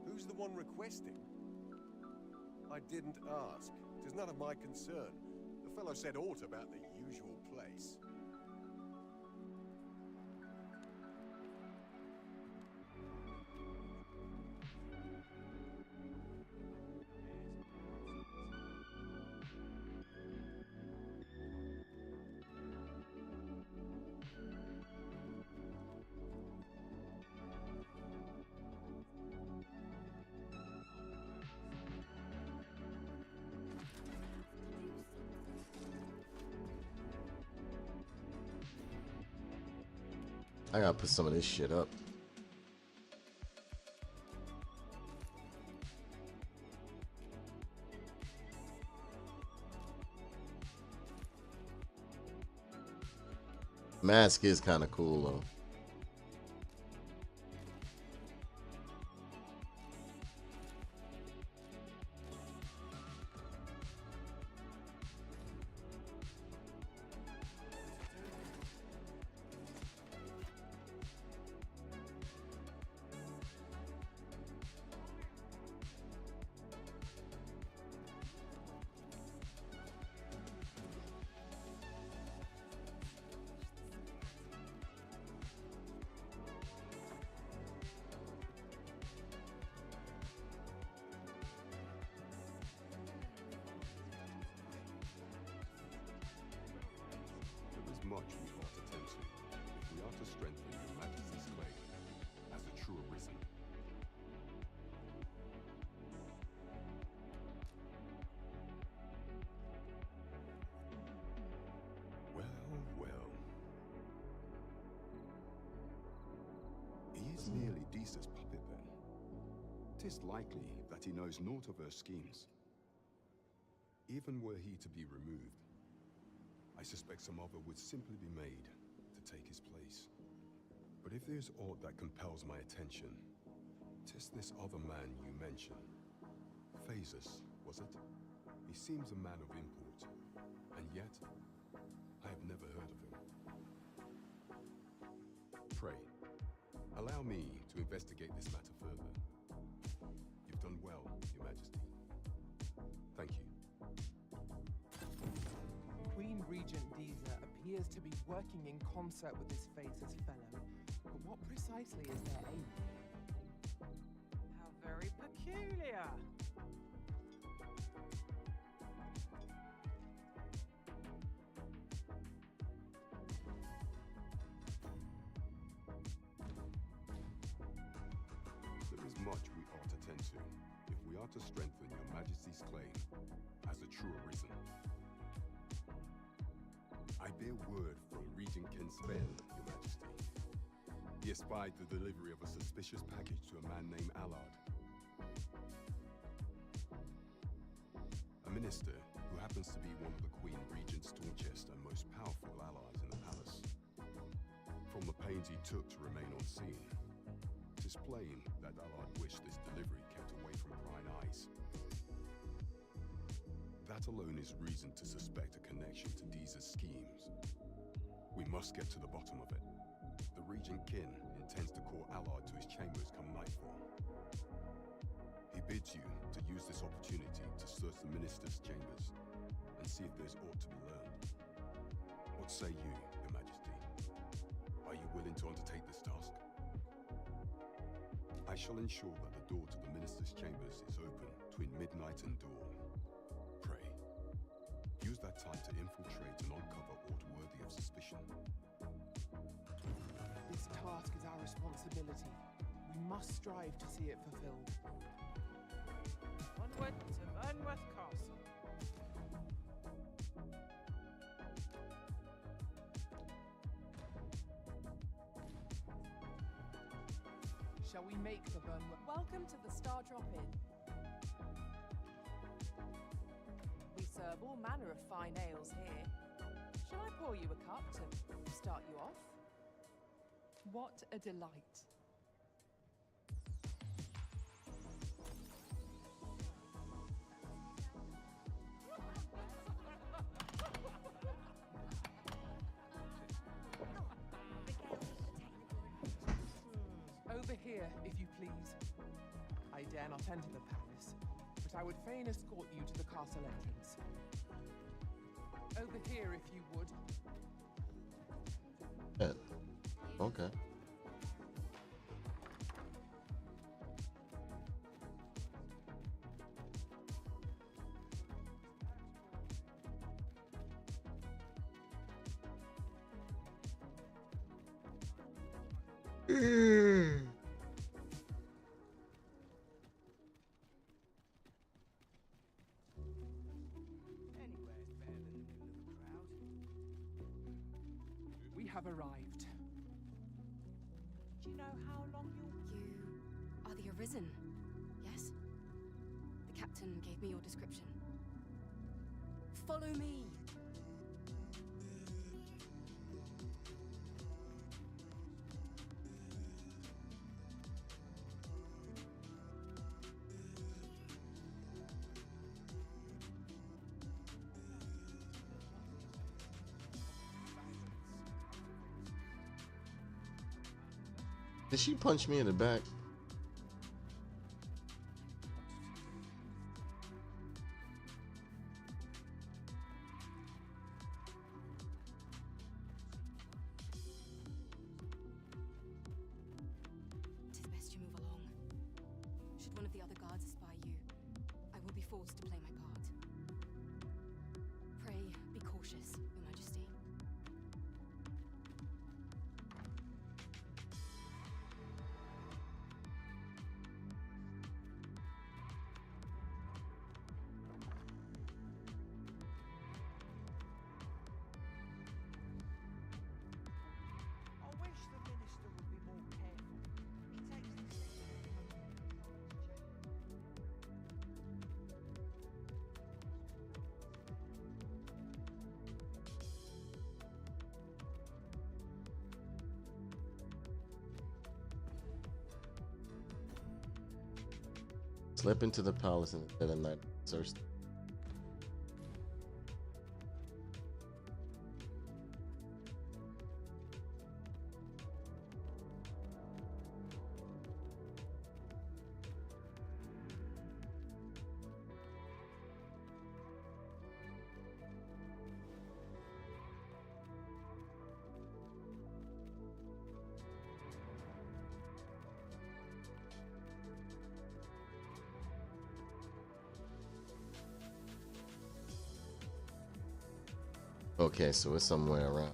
Who's the one requesting? I didn't ask. 'Tis none of my concern. The fellow said aught about the usual place. I gotta put some of this shit up. Mask is kind of cool though. Much we ought to tend to, if we are to strengthen your Majesty's claim as a true arisen. Well. He is nearly Deesa's puppet then. 'Tis likely that he knows naught of her schemes. Even were he to be removed, I suspect some other would simply be made to take his place. But if there's aught that compels my attention, 'tis this other man you mentioned. Phases, was it? He seems a man of import, and yet I have never heard of him. Pray, allow me to investigate this matter further. You've done well, Your Majesty. Thank you. Queen Regent Deeza appears to be working in concert with this Phases fellow, but what precisely is their aim? How very peculiar. There is much we ought to tend to, if we are to strengthen Your Majesty's claim as a true arisen. I bear word from Regent Kenspen, Your Majesty. He espied the delivery of a suspicious package to a man named Allard. A minister who happens to be one of the Queen Regent's staunchest and most powerful allies in the palace. From the pains he took to remain on scene, it is plain that Allard wished this delivery kept away from prying eyes. That alone is reason to suspect a connection to Deeza's schemes. We must get to the bottom of it. The Regent Kin intends to call Allard to his chambers come nightfall. He bids you to use this opportunity to search the minister's chambers and see if there's aught to be learned. What say you, Your Majesty? Are you willing to undertake this task? I shall ensure that the door to the minister's chambers is open between midnight and dawn. Pray, use that time to infiltrate and uncover aught worthy of suspicion. This task is our responsibility. We must strive to see it fulfilled. Onward to Vernworth Castle. Shall we make the burn? Welcome to the Star Drop-In. We serve all manner of fine ales here. Shall I pour you a cup to start you off? What a delight. Over here, if you please. I dare not enter the palace, but I would fain escort you to the castle entrance. Over here, if you would. Yeah. Okay. We have arrived. Do you know how long you'll... You are the Arisen, yes? The captain gave me your description. Follow me! Did she punch me in the back? Tis best you move along. Should one of the other guards espy you, I will be forced to play my part. Pray, be cautious, Your Majesty. I wish the minister would be more careful. He takes the Slip into the palace in the dead of night. Search. Okay, so it's somewhere around.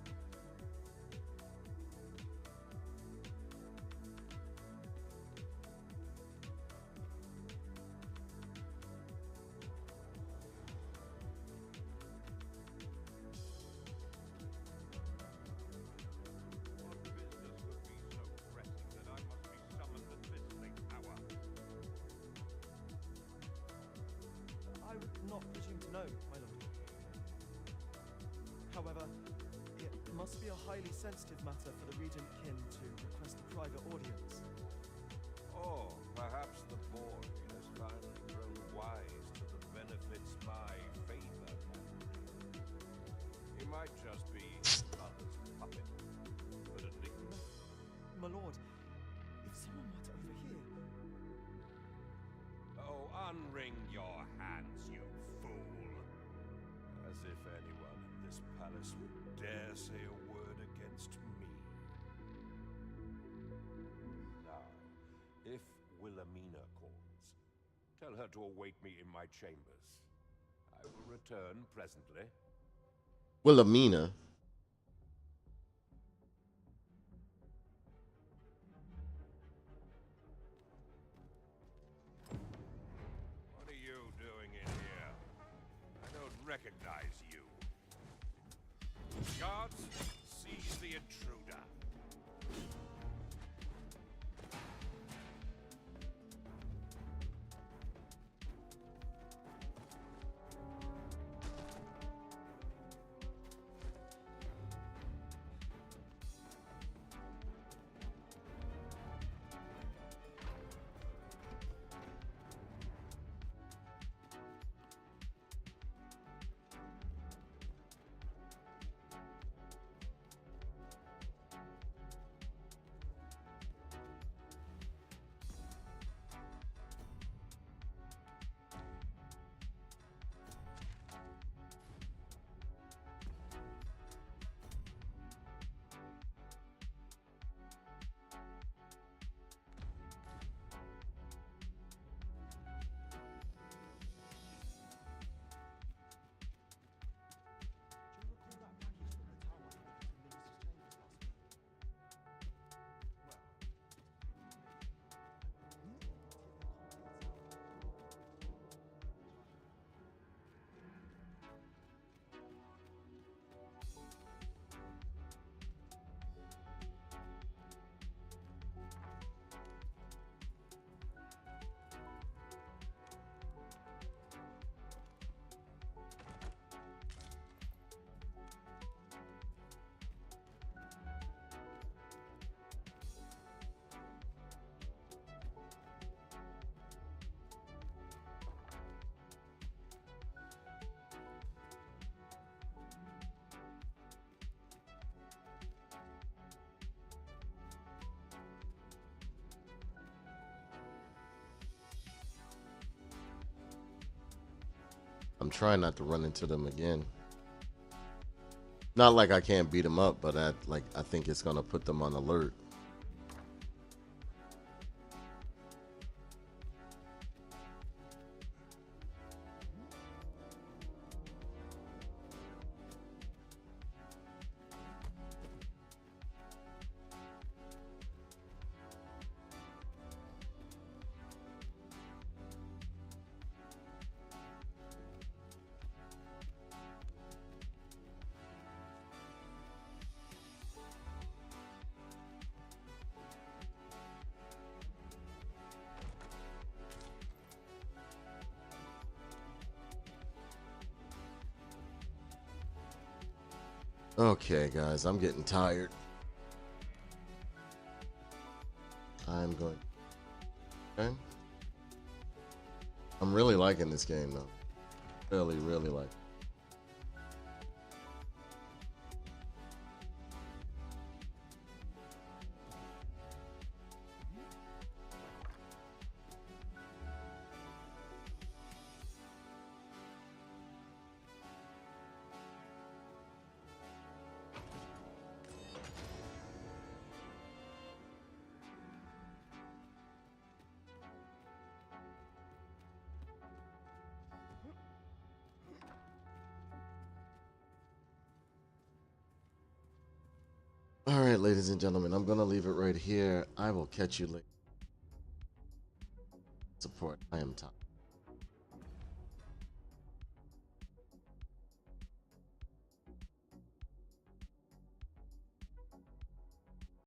I would not presume to know, my lord. However, it must be a highly sensitive matter for the Regent Kin to request a private audience. Or perhaps the board has finally grown wise to the benefits my favor can bring. He might just be others' puppet, but at least... My lord, if someone were to overhear... Oh, unring your hands, you fool! As if anyone in this palace would dare say a word against me. Now, if Wilhelmina calls, tell her to await me in my chambers. I will return presently. Wilhelmina. What are you doing in here? I don't recognize you. Guards, seize the intruder. I'm trying not to run into them again. Not like I can't beat them up, but I think it's gonna put them on alert. Okay, guys, I'm getting tired. I'm going. Okay. I'm really liking this game, though. Really, really like it. All right, ladies and gentlemen, I'm going to leave it right here. I will catch you later. Support. I am Tom.